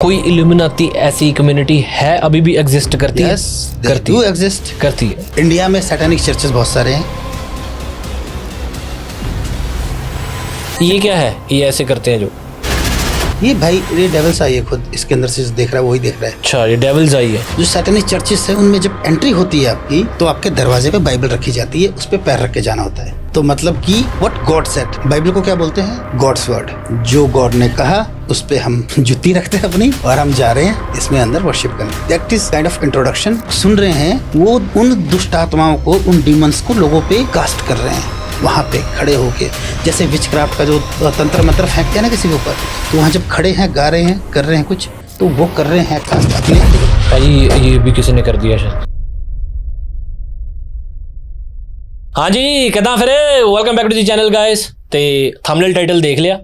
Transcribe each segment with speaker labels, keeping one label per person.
Speaker 1: कोई इल्यूमिनाती ऐसी कम्युनिटी है अभी भी एग्जिस्ट करती है?
Speaker 2: करती है, एग्जिस्ट
Speaker 1: करती है।
Speaker 2: इंडिया में सैटेनिक चर्चेस बहुत सारे हैं।
Speaker 1: ये क्या है, ये ऐसे करते हैं जो?
Speaker 2: ये भाई ये डेविल्स आई है, खुद इसके अंदर से जो देख रहा है वही देख रहा है।
Speaker 1: अच्छा, ये डेविल्स आई है।
Speaker 2: जो सैटेनिक चर्चेस है उनमें जब एंट्री होती है आपकी, तो आपके दरवाजे पे बाइबल रखी जाती है, उस पे पैर रख के जाना होता है। तो मतलब कि व्हाट गॉड सेड, बाइबल को क्या बोलते हैं? God's word. जो गॉड ने कहा उस पे हम जुत्ती रखते हैं अपनी और हम जा रहे हैं इसमें अंदर वर्शिप करने। That is kind of introduction. सुन रहे हैं वो उन दुष्ट आत्माओं को, उन डीमंस को लोगों पे कास्ट कर रहे हैं, वहाँ पे खड़े होके। जैसे विचक्राफ्ट का जो तंत्र मंत्र फेंकते हैं ना किसी के ऊपर, तो वहाँ जब खड़े हैं, गा रहे हैं, कर रहे हैं कुछ, तो वो कर रहे हैं कास्ट अपने।
Speaker 1: भाई ये भी किसी ने कर दिया शायद। हाँ जी, किदां फिर welcome back to the channel guys. ते थंबनेल टाइटल देख लिया,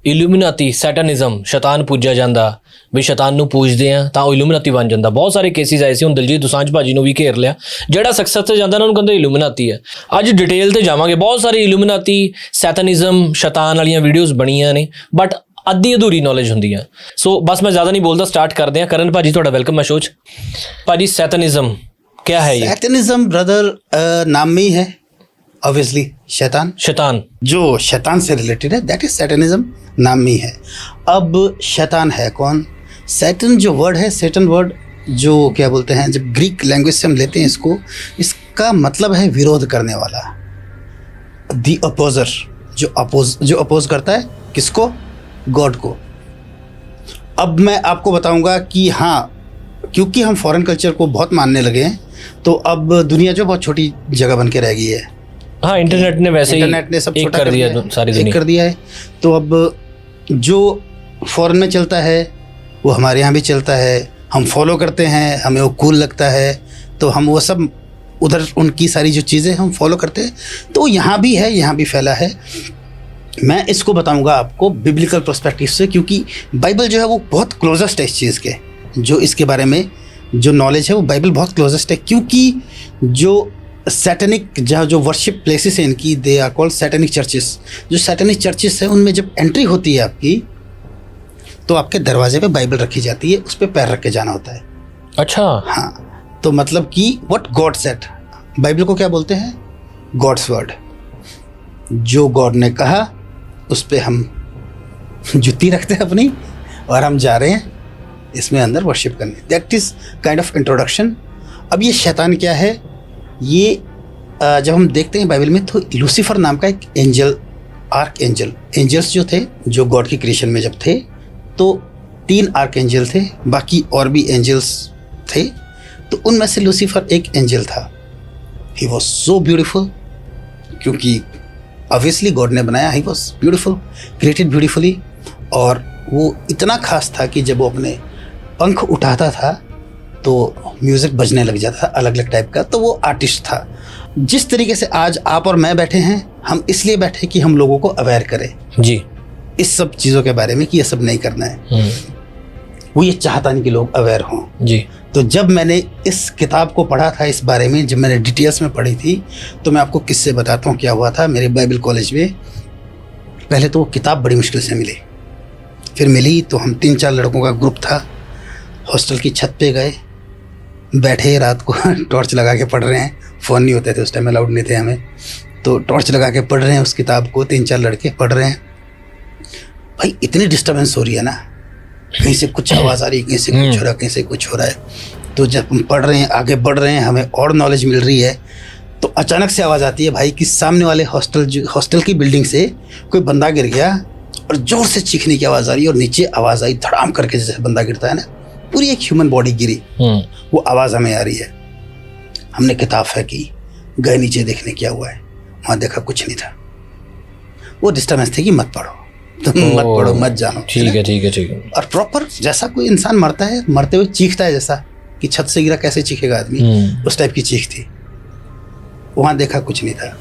Speaker 1: इल्यूमिनाती सैटनिज्म, शैतान पूजा ਜਾਂਦਾ ਵੀ शैतान ਨੂੰ पूजਦੇ ਆ ਤਾਂ ਉਹ ਇਲੂਮੀਨਾਤੀ ਬਣ ਜਾਂਦਾ। ਬਹੁਤ ਸਾਰੇ ਕੇਸਿਸ ਆਏ ਸੀ, ਹੁਣ ਦਿਲਜੀਤ ਦੋਸਾਂਝ ਭਾਜੀ ਨੂੰ ਵੀ ਘੇਰ ਲਿਆ, ਜਿਹੜਾ ਸਕਸੈਸ ਤੇ ਜਾਂਦਾ ਉਹਨਾਂ ਨੂੰ ਕਹਿੰਦੇ ਇਲੂਮੀਨਾਤੀ ਹੈ। ਅੱਜ ਡਿਟੇਲ ਤੇ ਜਾਵਾਂਗੇ, ਬਹੁਤ ਸਾਰੀ ਇਲੂਮੀਨਾਤੀ ਸੈਟਨਿਜ਼ਮ ਸ਼ੈਤਾਨ ਵਾਲੀਆਂ ਵੀਡੀਓਜ਼ ਬਣੀਆਂ ਨੇ, ਬਟ ਅੱਧੀ ਅਧੂਰੀ ਨੌਲੇਜ ਹੁੰਦੀ ਹੈ। ਸੋ ਬਸ ਮੈਂ ਜ਼ਿਆਦਾ ਨਹੀਂ ਬੋਲਦਾ, ਸਟਾਰਟ ਕਰਦੇ ਹਾਂ। ਕਰਨ ਭਾਜੀ ਤੁਹਾਡਾ ਵੈਲਕਮ ਹੈ ਸ਼ੋਅ 'ਚ। ਭਾਜੀ सैटनिज्म क्या है? ये
Speaker 2: सैटनिज्म ब्रदर नाम में ही है, ऑब्वियसली शैतान जो शैतान से रिलेटेड है, दैट इज सैटनिज्म, नाम में ही है। अब शैतान है कौन? सैटन जो वर्ड है, सैटन वर्ड जो क्या बोलते हैं, जब ग्रीक लैंग्वेज से हम लेते हैं इसको, इसका मतलब है विरोध करने वाला, दी अपोजर, जो अपोज करता है किसको? गॉड को। अब मैं आपको बताऊंगा कि हाँ, क्योंकि हम फॉरेन कल्चर को बहुत मानने लगे हैं, तो अब दुनिया जो बहुत छोटी जगह बन के रह गई है।
Speaker 1: हाँ, इंटरनेट ने वैसे
Speaker 2: इंटरनेट ने सब
Speaker 1: एक
Speaker 2: छोटा
Speaker 1: कर दिया, सारी दुनिया
Speaker 2: कर दिया है। तो अब जो फॉरेन में चलता है वो हमारे यहाँ भी चलता है, हम फॉलो करते हैं, हमें वो कूल लगता है, तो हम वो सब उधर उनकी सारी जो चीज़ें हम फॉलो करते हैं। तो यहाँ भी है, यहाँ भी फैला है। मैं इसको बताऊंगा आपको बिब्लिकल पर्सपेक्टिव से, क्योंकि बाइबल जो है वो बहुत क्लोजेस्ट है इस चीज़ के, जो इसके बारे में जो नॉलेज है वो बाइबल बहुत क्लोजेस्ट है। क्योंकि जो सैटेनिक जो वर्शिप प्लेसेस हैं इनकी, they are called satanic churches. जो सैटेनिक चर्चेस हैं उनमें जब एंट्री होती है आपकी, तो आपके दरवाजे पे बाइबल रखी जाती है, उस पे पैर रख के जाना होता है।
Speaker 1: अच्छा,
Speaker 2: हाँ, तो मतलब कि व्हाट गॉड सेड, बाइबल को क्या बोलते हैं? God's word. जो गॉड ने कहा उस पे हम जुत्ती रखते हैं अपनी और हम जा रहे हैं इसमें अंदर वर्शिप करने। That is kind of introduction. अब ये शैतान क्या है? ये जब हम देखते हैं बाइबल में, तो लूसीफर नाम का एक एंजल, आर्क एंजल, एंजल्स जो थे, जो गॉड की क्रिएशन में जब थे, तो 3 आर्क एंजल थे, बाकी और भी एंजल्स थे। तो उनमें से लूसीफर एक एंजल था। ही वॉज सो ब्यूटीफुल, क्योंकि ऑब्वियसली गॉड ने बनाया, he was beautiful, created beautifully. और वो इतना खास था कि जब वो अपने पंख उठाता था तो म्यूज़िक बजने लग जाता था अलग अलग टाइप का। तो वो आर्टिस्ट था। जिस तरीके से आज आप और मैं बैठे हैं, हम इसलिए बैठे कि हम लोगों को अवेयर करें जी इस सब चीज़ों के बारे में, कि ये सब नहीं करना है। वो ये चाहता नहीं कि लोग अवेयर हों जी। तो जब मैंने इस किताब को पढ़ा था, इस बारे में जब मैंने डिटेल्स में पढ़ी थी, तो मैं आपको किससे बताता हूँ क्या हुआ था मेरे बाइबल कॉलेज में। पहले तो वो किताब बड़ी मुश्किल से मिली, फिर मिली तो हम 3-4 लड़कों का ग्रुप था, हॉस्टल की छत पे गए, बैठे रात को टॉर्च लगा के पढ़ रहे हैं। फ़ोन नहीं होते थे उस टाइम, अलाउड नहीं थे हमें, तो टॉर्च लगा के पढ़ रहे हैं उस किताब को। 3-4 लड़के पढ़ रहे हैं। भाई इतनी डिस्टर्बेंस हो रही है ना, कहीं से कुछ आवाज़ आ रही है, कहीं से कुछ हो रहा है, कहीं से कुछ हो रहा है। तो जब हम पढ़ रहे हैं, आगे बढ़ रहे हैं, हमें और नॉलेज मिल रही है, तो अचानक से आवाज़ आती है भाई कि सामने वाले हॉस्टल की बिल्डिंग से कोई बंदा गिर गया, और ज़ोर से चीखने की आवाज़ आ रही है, और नीचे आवाज़ आई धड़ाम करके, जैसे बंदा गिरता है ना, पूरी एक ह्यूमन बॉडी गिरी, वो आवाज़ हमें आ रही है। हमने किताब फेंकी, गए नीचे देखने क्या हुआ है। वहाँ देखा कुछ नहीं था। वो डिस्टर्बेंस थी कि मत पढ़ो, तुम मत पढ़ो, मत जानो। ठीक है। और प्रॉपर जैसा कोई इंसान मरता है, मरते हुए चीखता है, जैसा कि छत से गिरा कैसे चीखेगा आदमी, उस टाइप की चीख थी। वहाँ देखा कुछ नहीं था।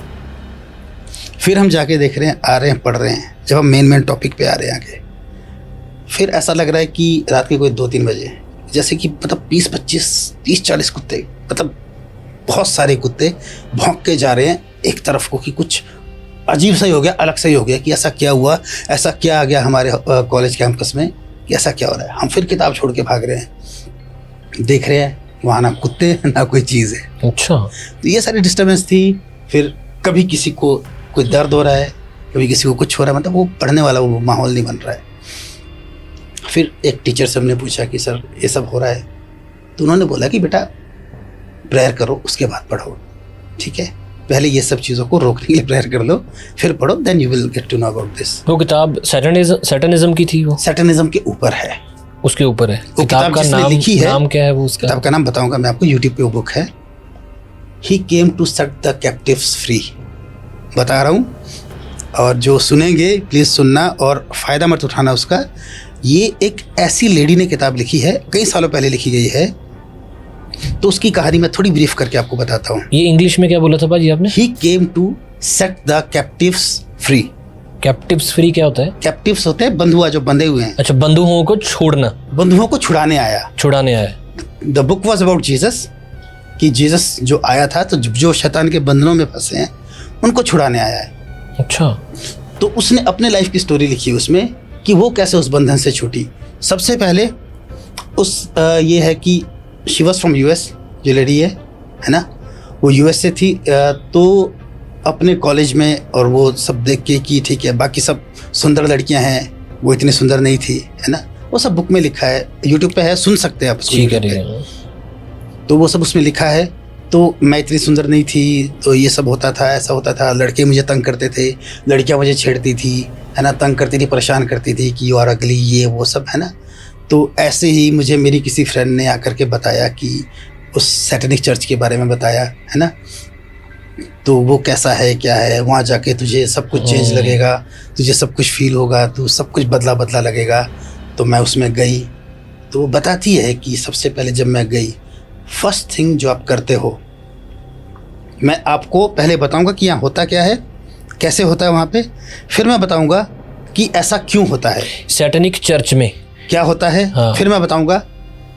Speaker 2: फिर हम जाके देख रहे हैं, आ रहे हैं, पढ़ रहे हैं। जब हम मेन टॉपिक पे आ रहे हैं आगे, फिर ऐसा लग रहा है कि रात के कोई 2-3 बजे, जैसे कि मतलब 20-25, 30-40 कुत्ते, मतलब बहुत सारे कुत्ते भौंक के जा रहे हैं एक तरफ को, कि कुछ अजीब सा ही हो गया, अलग सा ही हो गया, कि ऐसा क्या हुआ, ऐसा क्या आ गया हमारे कॉलेज कैंपस में कि ऐसा क्या हो रहा है। हम फिर किताब छोड़ के भाग रहे हैं, देख रहे हैं वहाँ ना कुत्ते हैं ना कोई चीज़ है।
Speaker 1: अच्छा।
Speaker 2: तो ये सारी डिस्टर्बेंस थी। फिर कभी किसी को कोई दर्द हो रहा है, कभी किसी को कुछ हो रहा है, मतलब वो पढ़ने वाला वो माहौल नहीं बन रहा है। फिर एक टीचर से हमने पूछा कि सर ये सब हो रहा है, तो उन्होंने बोला कि बेटा प्रेयर करो उसके बाद पढ़ो, ठीक है, पहले ये सब चीज़ों को रोकने के लिए प्रेयर कर लो, फिर पढ़ो, then you will get to know about this.
Speaker 1: वो किताब सैटनिज्म की थी, वो
Speaker 2: सैटनिज्म के ऊपर है,
Speaker 1: उसके ऊपर है।
Speaker 2: वो किताब
Speaker 1: का
Speaker 2: जिसने
Speaker 1: नाम
Speaker 2: लिखी है,
Speaker 1: नाम क्या है वो उसका?
Speaker 2: किताब का नाम बताऊंगा मैं आपको, यूट्यूब पे वो बुक है, he came to set the captives free. बता रहा हूँ, और जो सुनेंगे प्लीज़ सुनना और फ़ायदा मत उठाना उसका। ये एक ऐसी लेडी ने किताब लिखी है, कई सालों पहले लिखी गई है, तो उसकी कहानी मैं थोड़ी ब्रीफ करके आपको बताता हूँ।
Speaker 1: ये इंग्लिश में क्या बोला था भाजी आपने?
Speaker 2: He came to set the captives free.
Speaker 1: Captives free क्या होता है?
Speaker 2: कैप्टिव्स होते हैं बंधुआ, जो बंधे हुए हैं।
Speaker 1: अच्छा, बंधुओं को छोड़ना,
Speaker 2: बंधुओं को छुड़ाने आया,
Speaker 1: छुड़ाने आया।
Speaker 2: The book was about Jesus, कि जीसस जो आया था तो जो शैतान के बंधनों में फंसे हैं उनको छुड़ाने आया है।
Speaker 1: अच्छा।
Speaker 2: तो उसने अपने लाइफ की स्टोरी लिखी उसमें कि वो कैसे उस बंधन से छूटी। सबसे पहले ये है कि शी वॉज फ्रॉम यूएस, जो लेडी है ना, वो यूएस से थी। तो अपने कॉलेज में और वो सब देख के कि ठीक है बाकी सब सुंदर लड़कियां हैं, वो इतनी सुंदर नहीं थी, है ना, वो सब बुक में लिखा है, यूट्यूब पे है, सुन सकते हैं आप उसको।
Speaker 1: ठीक है।
Speaker 2: तो वो सब उसमें लिखा है। तो मैं इतनी सुंदर नहीं थी, तो ये सब होता था, ऐसा होता था, लड़के मुझे तंग करते थे, लड़कियां मुझे छेड़ती थी, है ना, तंग करती थी, परेशान करती थी कि यू आर अगली, ये वो सब, है ना। तो ऐसे ही मुझे मेरी किसी फ्रेंड ने आकर के बताया कि उस सैटेनिक चर्च के बारे में बताया, है ना, तो वो कैसा है, क्या है, वहाँ जाके तुझे सब कुछ चेंज लगेगा, तुझे सब कुछ फील होगा, तू सब कुछ बदला बदला लगेगा। तो मैं उसमें गई, तो वो बताती है कि सबसे पहले जब मैं गई, फर्स्ट थिंग जो आप करते हो, मैं आपको पहले बताऊंगा कि यहाँ होता क्या है, कैसे होता है वहाँ पे, फिर मैं बताऊंगा कि ऐसा क्यों होता है,
Speaker 1: सैटेनिक चर्च में
Speaker 2: क्या होता है,
Speaker 1: हाँ।
Speaker 2: फिर मैं बताऊंगा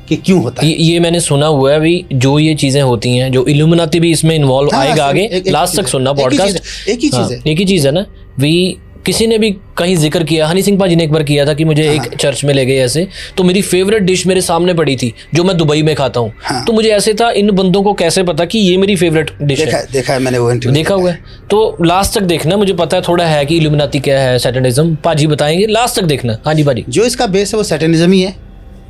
Speaker 2: कि क्यों होता है।
Speaker 1: ये मैंने सुना हुआ है भी, जो ये चीजें होती हैं, जो इल्यूमिनाटी भी इसमें इन्वॉल्व
Speaker 2: हाँ,
Speaker 1: आएगा आगे,
Speaker 2: एक
Speaker 1: लास्ट तक सुनना पॉडकास्ट।
Speaker 2: एक ही चीज़ है।
Speaker 1: एक ही चीज है ना भी। किसी ने भी कहीं जिक्र किया, हनी सिंह पाजी ने एक बार किया था कि मुझे एक चर्च में ले गए ऐसे, तो मेरी फेवरेट डिश मेरे सामने पड़ी थी जो मैं दुबई में खाता हूँ।
Speaker 2: हाँ।
Speaker 1: तो मुझे ऐसे था, इन बंदों को कैसे पता कि ये मेरी फेवरेट डिश है?
Speaker 2: देखा है मैंने वो इंटरव्यू,
Speaker 1: देखा हुआ है। तो लास्ट तक देखना, मुझे पता है थोड़ा है कि इल्यूमिनाटी क्या है, सैटनिज्म पाजी बताएंगे, लास्ट तक देखना। हाँ जी पाजी।
Speaker 2: जो इसका बेस है वो सैटेनिज्म ही है।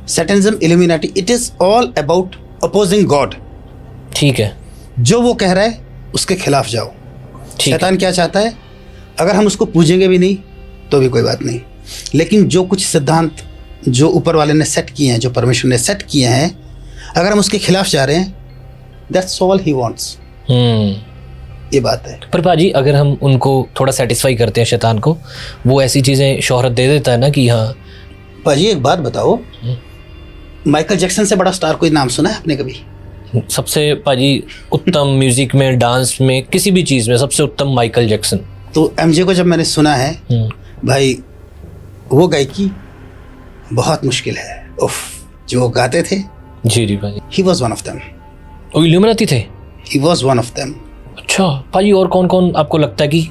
Speaker 2: Satanism, illuminati, it is all about opposing God.
Speaker 1: ठीक है।
Speaker 2: जो वो कह रहा है उसके खिलाफ जाओ।
Speaker 1: ठीक है।
Speaker 2: शैतान क्या चाहता है, अगर हम उसको पूजेंगे भी नहीं तो भी कोई बात नहीं, लेकिन जो कुछ सिद्धांत जो ऊपर वाले ने सेट किए हैं, जो परमेश्वर ने सेट किए हैं, अगर हम उसके खिलाफ जा रहे हैं, दैट्स ऑल ही वांट्स। ये बात है।
Speaker 1: पर पाजी अगर हम उनको थोड़ा सेटिस्फाई करते हैं शैतान को, वो ऐसी चीजें शोहरत दे देता है ना कि हाँ।
Speaker 2: पाजी एक बात बताओ, माइकल जैक्सन से बड़ा स्टार कोई नाम सुना है आपने कभी?
Speaker 1: सबसे पाजी उत्तम म्यूजिक में, डांस में, किसी भी चीज में सबसे उत्तम माइकल जैक्सन।
Speaker 2: तो एमजे को जब मैंने सुना है, भाई वो गायकी बहुत मुश्किल है। उफ, जो वो गाते थे,
Speaker 1: जी जी भाई,
Speaker 2: he was one of them.
Speaker 1: वो इल्यूमिनाटी थे?
Speaker 2: He was one of them.
Speaker 1: अच्छा भाई, और कौन कौन आपको लगता है कि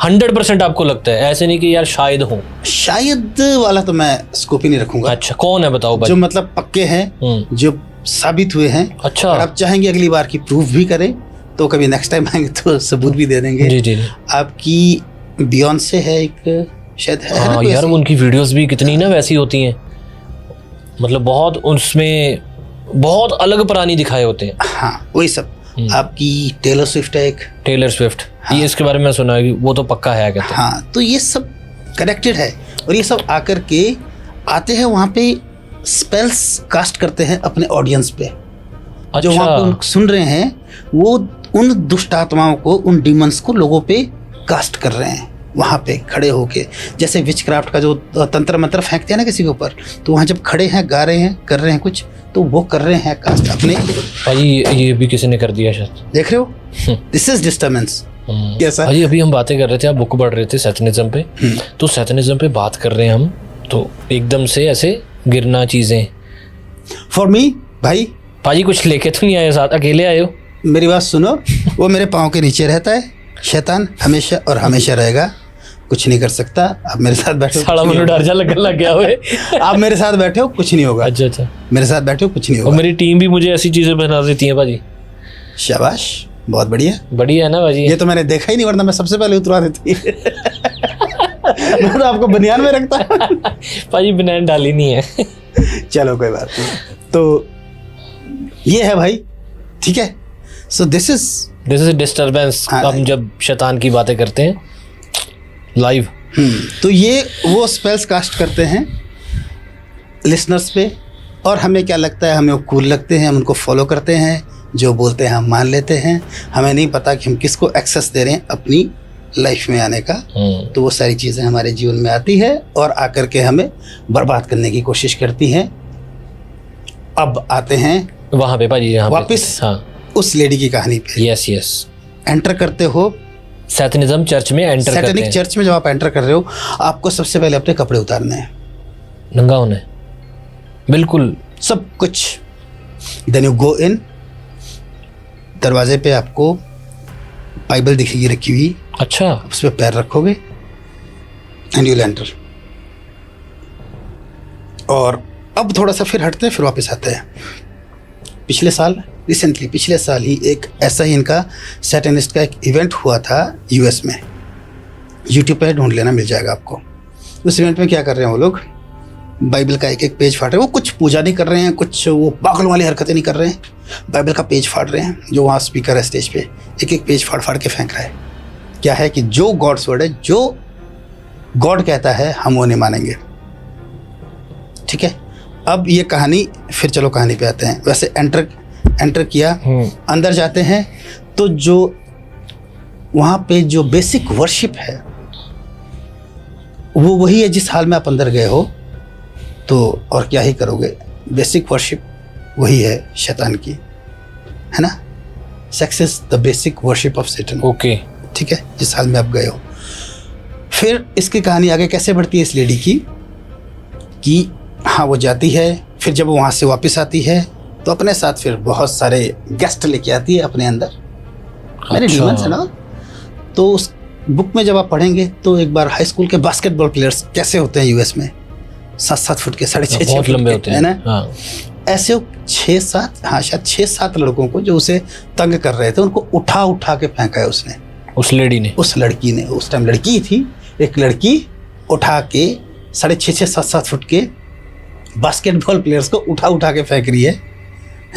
Speaker 1: 100% आपको लगता है, ऐसे नहीं कि यार शायद हो?
Speaker 2: शायद वाला तो मैं स्कोप ही नहीं रखूंगा।
Speaker 1: अच्छा, कौन है बताओ भाई?
Speaker 2: जो मतलब पक्के हैं, जो साबित हुए हैं।
Speaker 1: अच्छा।
Speaker 2: और आप चाहेंगे अगली बार की प्रूफ भी करें तो कभी नेक्स्ट टाइम आएंगे तो सबूत भी दे देंगे।
Speaker 1: जी जी।
Speaker 2: आपकी बियॉन्से है एक, शायद है ना
Speaker 1: हाँ
Speaker 2: कोई
Speaker 1: यार,
Speaker 2: ऐसी?
Speaker 1: उनकी वीडियोस भी कितनी ना वैसी होती हैं, मतलब बहुत उसमें बहुत अलग प्राणी दिखाए होते हैं।
Speaker 2: हाँ वही सब। आपकी टेलर स्विफ्ट है एक।
Speaker 1: टेलर स्विफ्ट, ये इसके बारे में सुना है कि वो तो पक्का है कहते हैं।
Speaker 2: हाँ, तो ये सब कनेक्टेड है, और ये सब आकर के आते हैं वहाँ पे, स्पेल्स कास्ट करते हैं अपने ऑडियंस पे। जो वहाँ पे लोग सुन रहे हैं, वो उन दुष्ट आत्माओं को, उन डीमंस को लोगों पे कास्ट कर रहे हैं वहाँ पे खड़े होके। जैसे विच क्राफ्ट का जो तंत्र मंत्र फेंकते हैं ना किसी के ऊपर, तो वहाँ जब खड़े हैं, गा रहे हैं, कर रहे हैं कुछ, तो वो कर रहे हैं कास्ट अपने।
Speaker 1: भाई ये भी किसी ने कर दिया शायद,
Speaker 2: देख रहे हो? This is disturbance. कैसा?
Speaker 1: भाई अभी हम बातें कर रहे थे, आप बुक पढ़ रहे थे सैटनिज्म पे, तो सैटनिज्म पे बात कर रहे हैं हम, तो एकदम से ऐसे गिरना चीजें।
Speaker 2: फॉर मी भाई,
Speaker 1: पाजी कुछ लेके तो नहीं आए साथ, अकेले आए हो?
Speaker 2: मेरी बात सुनो, वो मेरे पाँव के नीचे रहता है, शैतान हमेशा और हमेशा रहेगा। कुछ नहीं कर सकता। आप मेरे साथ बैठे हो,
Speaker 1: साला
Speaker 2: कुछ नहीं
Speaker 1: मैंने डर जा लगन लग गया हुए
Speaker 2: होगा। आप मेरे साथ बैठे हो, कुछ नहीं होगा।
Speaker 1: अच्छा अच्छा।
Speaker 2: मेरे साथ बैठे हो, कुछ नहीं
Speaker 1: और
Speaker 2: होगा।
Speaker 1: मेरी टीम भी मुझे ऐसी चीजें बना देती है भाजी।
Speaker 2: शाबाश, बहुत बढ़िया।
Speaker 1: बढ़िया है ना भाजी।
Speaker 2: ये तो मैंने देखा ही नहीं, वरना मैं सबसे पहले उतरवा देती। मैं तो आपको बनियान में रखता।
Speaker 1: भाजी बनान डाली नहीं है।
Speaker 2: चलो कोई बात नहीं। तो ये है भाई, ठीक है। So this is
Speaker 1: disturbance.
Speaker 2: हाँ,
Speaker 1: हम जब शैतान की बातें करते हैं लाइव,
Speaker 2: तो ये वो स्पेल्स कास्ट करते हैं लिसनर्स पे, और हमें क्या लगता है, हमें वो कूल लगते हैं, हम उनको फॉलो करते हैं, जो बोलते हैं हम मान लेते हैं। हमें नहीं पता कि हम किसको एक्सेस दे रहे हैं अपनी लाइफ में आने का। तो वो सारी चीज़ें हमारे जीवन में आती है और आकर के हमें बर्बाद करने की कोशिश करती हैं। अब आते हैं
Speaker 1: वहां पे भाजी, यहाँ
Speaker 2: वापस
Speaker 1: हाँ,
Speaker 2: उस लेडी की कहानी पे।
Speaker 1: Yes yes.
Speaker 2: एंटर करते हो
Speaker 1: सैतनिज्म चर्च में एंटर करते
Speaker 2: सैटेनिक
Speaker 1: हैं।
Speaker 2: चर्च में। जब आप एंटर कर रहे हो, आपको सबसे पहले अपने कपड़े उतारने हैं,
Speaker 1: नंगा होना है बिल्कुल
Speaker 2: सब कुछ। देन यू गो इन। दरवाजे पे आपको बाइबल दिखेगी रखी हुई,
Speaker 1: अच्छा।
Speaker 2: उस पर पैर रखोगे एंड यू एंटर। और अब थोड़ा सा फिर हटते हैं, फिर वापस आते हैं। पिछले साल ही एक ऐसा ही इनका सैटेनिस्ट का एक इवेंट हुआ था यूएस में। यूट्यूब पे ढूंढ लेना, मिल जाएगा आपको। उस इवेंट में क्या कर रहे हैं वो लोग, बाइबल का एक एक पेज फाड़ रहे हैं। वो कुछ पूजा नहीं कर रहे हैं, कुछ वो पागल वाली हरकतें नहीं कर रहे हैं, बाइबल का पेज फाड़ रहे हैं। जो वहाँ स्पीकर है स्टेज पे, एक एक पेज फाड़ फाड़ के फेंक रहा है। क्या है कि जो गॉड्स वर्ड है, जो गॉड कहता है, हम वो नहीं मानेंगे, ठीक है। अब ये कहानी, फिर चलो कहानी पे आते हैं। वैसे एंटर किया, अंदर जाते हैं तो जो वहाँ पे जो बेसिक वर्शिप है वो वही है जिस हाल में आप अंदर गए हो। तो और क्या ही करोगे, बेसिक वर्शिप वही है शैतान की, है ना। Sex is the basic worship of Satan.
Speaker 1: Okay,
Speaker 2: ठीक है, जिस हाल में आप गए हो। फिर इसकी कहानी आगे कैसे बढ़ती है इस लेडी की, कि हाँ वो जाती है, फिर जब वो वहाँ से वापस आती है तो अपने साथ फिर बहुत सारे गेस्ट लेके आती है अपने अंदर, मेरे
Speaker 1: अच्छा।
Speaker 2: डीमंस है ना। तो उस बुक में जब आप पढ़ेंगे तो एक बार हाई स्कूल के बास्केटबॉल प्लेयर्स कैसे होते हैं यूएस में, 7-7 फुट के, 6.5
Speaker 1: बहुत
Speaker 2: फुट
Speaker 1: लंबे
Speaker 2: के,
Speaker 1: होते हैं
Speaker 2: है ना।
Speaker 1: हाँ।
Speaker 2: ऐसे 6-7, हाँ शायद 6-7 लड़कों को जो उसे तंग कर रहे थे, उनको उठा उठा के फेंका है उसने,
Speaker 1: उस लेडी ने,
Speaker 2: उस लड़की ने। उस टाइम लड़की थी, एक लड़की उठा के 6.5, 7-7 फुट के बास्केटबॉल प्लेयर्स को उठा उठा के फेंक रही है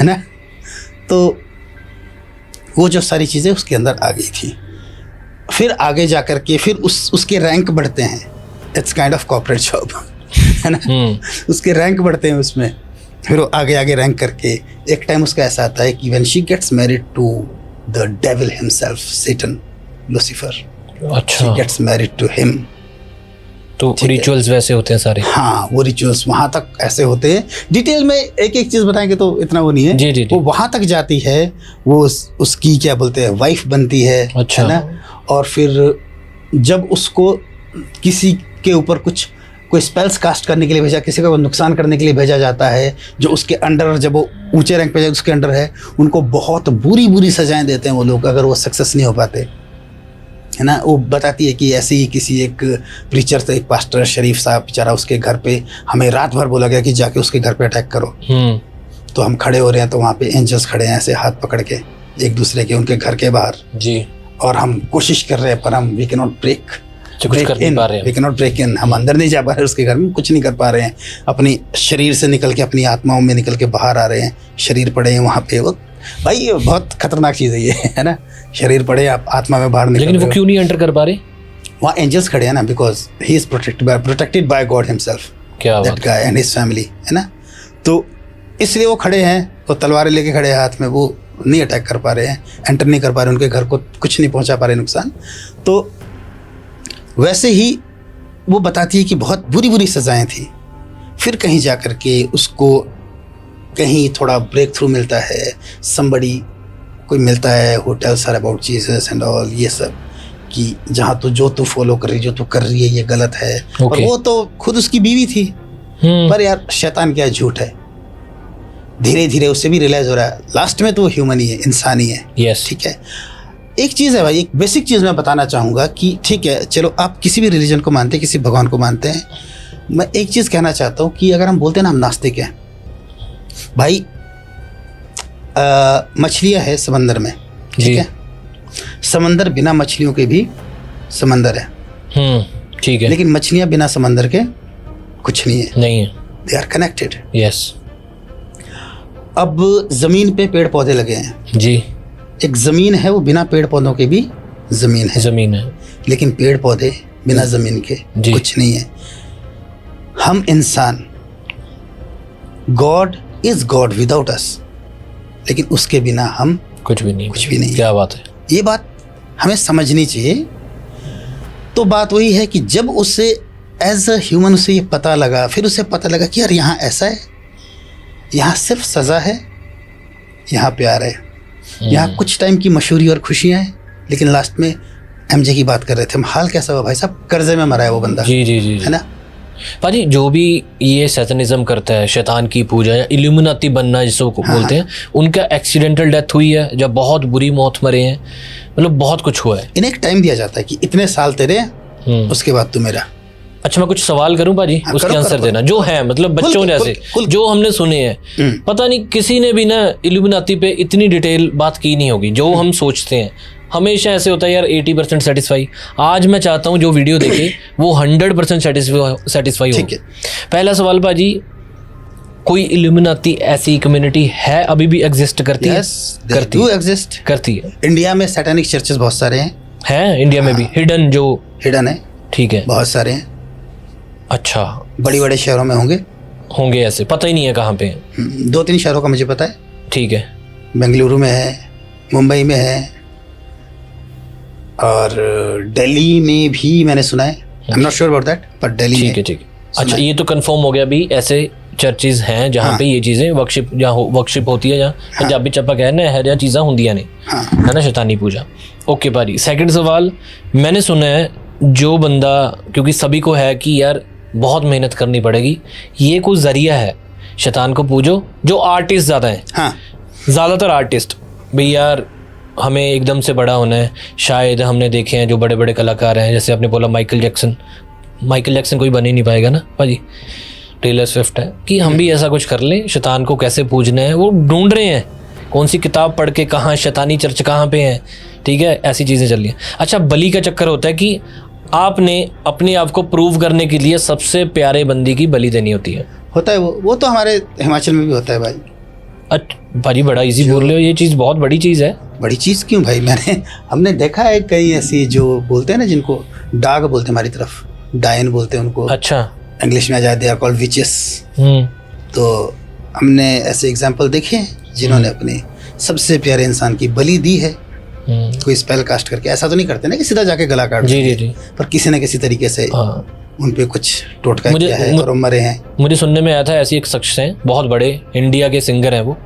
Speaker 2: ना। तो वो जो सारी चीज़ें उसके अंदर आ गई थी। फिर आगे जा कर के फिर उसके रैंक बढ़ते हैं। It's kind of corporate job, है ना। उसके रैंक बढ़ते हैं उसमें, फिर वो आगे आगे रैंक करके एक टाइम उसका ऐसा आता है कि when she gets married to the devil himself, Satan, Lucifer,
Speaker 1: अच्छा,
Speaker 2: she gets married to him.
Speaker 1: तो
Speaker 2: ठीक है।
Speaker 1: रिचुअल्स वैसे होते हैं सारे।
Speaker 2: हाँ, वो रिचुअल्स वहाँ तक ऐसे होते हैं। डिटेल में एक एक चीज़ बताएंगे तो इतना वो नहीं है।
Speaker 1: जी, जी, जी।
Speaker 2: वो वहाँ तक जाती है, वो उसकी क्या बोलते हैं, वाइफ बनती है,
Speaker 1: अच्छा।
Speaker 2: है ना। और फिर जब उसको किसी के ऊपर कोई स्पेल्स कास्ट करने के लिए भेजा, किसी का नुकसान करने के लिए भेजा जाता है, जो उसके अंडर, जब वो ऊंचे रैंक पे जाए उसके अंडर है, उनको बहुत बुरी बुरी सजाएं देते हैं वो लोग, अगर वो सक्सेस नहीं हो पाते, है ना। वो बताती है कि ऐसे ही किसी एक प्रीचर से, एक पास्टर शरीफ साहब बेचारा, उसके घर पे हमें रात भर बोला गया कि जाके उसके घर पे अटैक करो। तो हम खड़े हो रहे हैं तो वहाँ पे एंजल्स खड़े हैं ऐसे हाथ पकड़ के एक दूसरे के, उनके घर के बाहर
Speaker 1: जी,
Speaker 2: और हम कोशिश कर रहे हैं पर हम we can not break in, हम अंदर नहीं जा पा रहे, उसके घर में कुछ नहीं कर पा रहे हैं। अपनी शरीर से निकल के, अपनी आत्माओं में निकल के बाहर आ रहे हैं। शरीर पड़े हैं वहाँ पे, वो भाई ये बहुत खतरनाक चीज़ है ये, है ना। शरीर पड़े, आप आत्मा में बाहर निकल
Speaker 1: लेकिन वो
Speaker 2: रहे हो।
Speaker 1: क्यों नहीं एंटर कर पा रहे?
Speaker 2: वहाँ एंजल्स खड़े हैं ना, because he is protected by God himself,
Speaker 1: क्या
Speaker 2: दैट
Speaker 1: बात,
Speaker 2: गाय एंड हिज फैमिली, है ना। तो इसलिए वो खड़े हैं, वो तलवारें लेके खड़े हैं हाथ में, वो नहीं अटैक कर पा रहे हैं, एंटर नहीं कर पा रहे, उनके घर को कुछ नहीं पहुंचा पा रहे नुकसान। तो वैसे ही वो बताती है कि बहुत बुरी बुरी सजाएं थी। फिर कहीं जा कर के उसको कहीं थोड़ा ब्रेक थ्रू मिलता है, somebody कोई मिलता है, who tells her about Jesus and all, ये सब, कि जहाँ तू फॉलो कर रही, जो तू कर रही है ये गलत है। और वो तो खुद उसकी बीवी थी, पर यार शैतान क्या झूठ है। धीरे धीरे उसे भी रियलाइज हो रहा है, लास्ट में तो ह्यूमन ही है, इंसान ही है,
Speaker 1: यस,
Speaker 2: ठीक है। एक चीज़ है भाई, एक बेसिक चीज़ मैं बताना चाहूँगा कि ठीक है चलो आप किसी भी रिलीजन को मानते हैं, किसी भगवान को मानते हैं, मैं एक चीज़ कहना चाहता हूँ कि अगर हम बोलते हैं ना हम नास्तिक हैं भाई, मछलियाँ है समंदर में, ठीक है, समंदर बिना मछलियों के भी समंदर है,
Speaker 1: ठीक है,
Speaker 2: लेकिन मछलियाँ बिना समंदर के कुछ नहीं है,
Speaker 1: नहीं है,
Speaker 2: दे आर कनेक्टेड।
Speaker 1: यस।
Speaker 2: अब ज़मीन पे पेड़ पौधे लगे हैं
Speaker 1: जी,
Speaker 2: एक ज़मीन है वो बिना पेड़ पौधों के भी ज़मीन है,
Speaker 1: जमीन है,
Speaker 2: लेकिन पेड़ पौधे बिना ज़मीन के कुछ नहीं है। हम इंसान, गॉड इज गॉड विदाउट अस, लेकिन उसके बिना हम
Speaker 1: कुछ भी नहीं,
Speaker 2: कुछ भी नहीं।
Speaker 1: क्या बात है,
Speaker 2: ये बात हमें समझनी चाहिए। तो बात वही है कि जब उसे एज अ ह्यूमन उसे ये पता लगा, फिर उसे पता लगा कि यार यहाँ ऐसा है, यहाँ सिर्फ सज़ा है, यहाँ प्यार है, यहाँ कुछ टाइम की मशहूरी और खुशियाँ हैं, लेकिन लास्ट में एमजे की बात कर रहे थे हम, हाल कैसा हुआ भाई साहब, कर्जे में मरा है वो बंदा।
Speaker 1: जी जी जी,
Speaker 2: है ना
Speaker 1: भाजी। जो भी ये सैतानिज्म करता है, शैतान की पूजा या इल्यूमिनाती बनना जिसको बोलते हैं, उनका एक्सीडेंटल डेथ हुई है, जब बहुत बुरी मौत मरे हैं, मतलब बहुत कुछ हुआ है।
Speaker 2: इन्हें एक टाइम दिया जाता है कि इतने साल तेरे, उसके बाद तू मेरा।
Speaker 1: अच्छा, मैं कुछ सवाल करूं भाजी, उसके आंसर देना जो है, मतलब बच्चों जैसे जो हमने सुने हैं, पता नहीं किसी ने भी ना इल्यूमिनाती पे इतनी डिटेल बात की नहीं होगी जो हम सोचते हैं। हमेशा ऐसे होता है यार 80% सेटिस्फाई। आज मैं चाहता हूँ जो वीडियो देखे वो 100% सेटिस्फाई हो। पहला सवाल भाजी, कोई इल्यूमिनाती ऐसी कम्युनिटी है अभी भी एग्जिस्ट करती है? करती है।
Speaker 2: इंडिया में सैटेनिक चर्चेस बहुत सारे हैं
Speaker 1: इंडिया में भी हिडन, जो
Speaker 2: हिडन है, ठीक है, बहुत सारे हैं।
Speaker 1: अच्छा,
Speaker 2: बड़ी बड़े शहरों में होंगे
Speaker 1: ऐसे, पता ही नहीं है कहाँ पे हैं।
Speaker 2: 2-3 शहरों का मुझे पता है। ठीक
Speaker 1: है,
Speaker 2: बेंगलुरु में है, मुंबई में है, और दिल्ली में भी मैंने सुना है। I am not sure about that, पर दिल्ली में।
Speaker 1: ठीक है। अच्छा, ये तो कंफर्म हो गया भी, ऐसे चर्चेज हैं जहाँ पे ये चीज़ें वर्कशिप होती है, जहाँ पंजाबी चप्पा कहना है या चीज़ां होंदियां ने, है ना, शैतानी पूजा। ओके भाई, सेकंड सवाल, मैंने सुना है जो बंदा, क्योंकि सभी को है कि यार बहुत मेहनत करनी पड़ेगी, ये कोई जरिया है, शैतान को पूजो। जो आर्टिस्ट ज़्यादा हैं, ज़्यादातर आर्टिस्ट भाई यार हमें एकदम से बड़ा होना है, शायद हमने देखे हैं जो बड़े बड़े कलाकार हैं, जैसे आपने बोला माइकल जैक्सन कोई बन ही नहीं पाएगा ना भाजी, टेलर स्विफ्ट है, कि हम भी ऐसा कुछ कर लें, शैतान को कैसे पूजना है वो ढूंढ रहे हैं, कौन सी किताब पढ़ के कहाँ शैतानी चर्च कहाँ पे है, ठीक है, ऐसी चीज़ें चल रही हैं। अच्छा, बलि का चक्कर होता है कि आपने अपने आप को प्रूव करने के लिए सबसे प्यारे बंदी की बलि देनी होती है।
Speaker 2: होता है वो तो हमारे हिमाचल में भी होता है भाई।
Speaker 1: अच्छा भाजी, बड़ा इजी बोल रहे हो, ये चीज़ बहुत बड़ी चीज़ है।
Speaker 2: बड़ी चीज़ क्यों भाई, हमने देखा है कई ऐसी जो बोलते हैं ना, जिनको डाग बोलते हैं हमारी तरफ, डायन बोलते हैं उनको।
Speaker 1: अच्छा,
Speaker 2: इंग्लिश में आ जाए दे आर कॉल्ड विचेस। तो हमने ऐसे एग्जाम्पल देखे हैं जिन्होंने अपने सबसे प्यारे इंसान की बलि दी है, कोई स्पेल कास्ट करके। ऐसा तो नहीं करते ना कि सीधा जाके गला काट,
Speaker 1: जी, पर
Speaker 2: किसी न किसी तरीके से उन पे कुछ टोटका किया है और मरे हैं।
Speaker 1: मुझे सुनने में आया था ऐसी एक शख्स हैं, बहुत बड़े इंडिया के सिंगर हैं वो,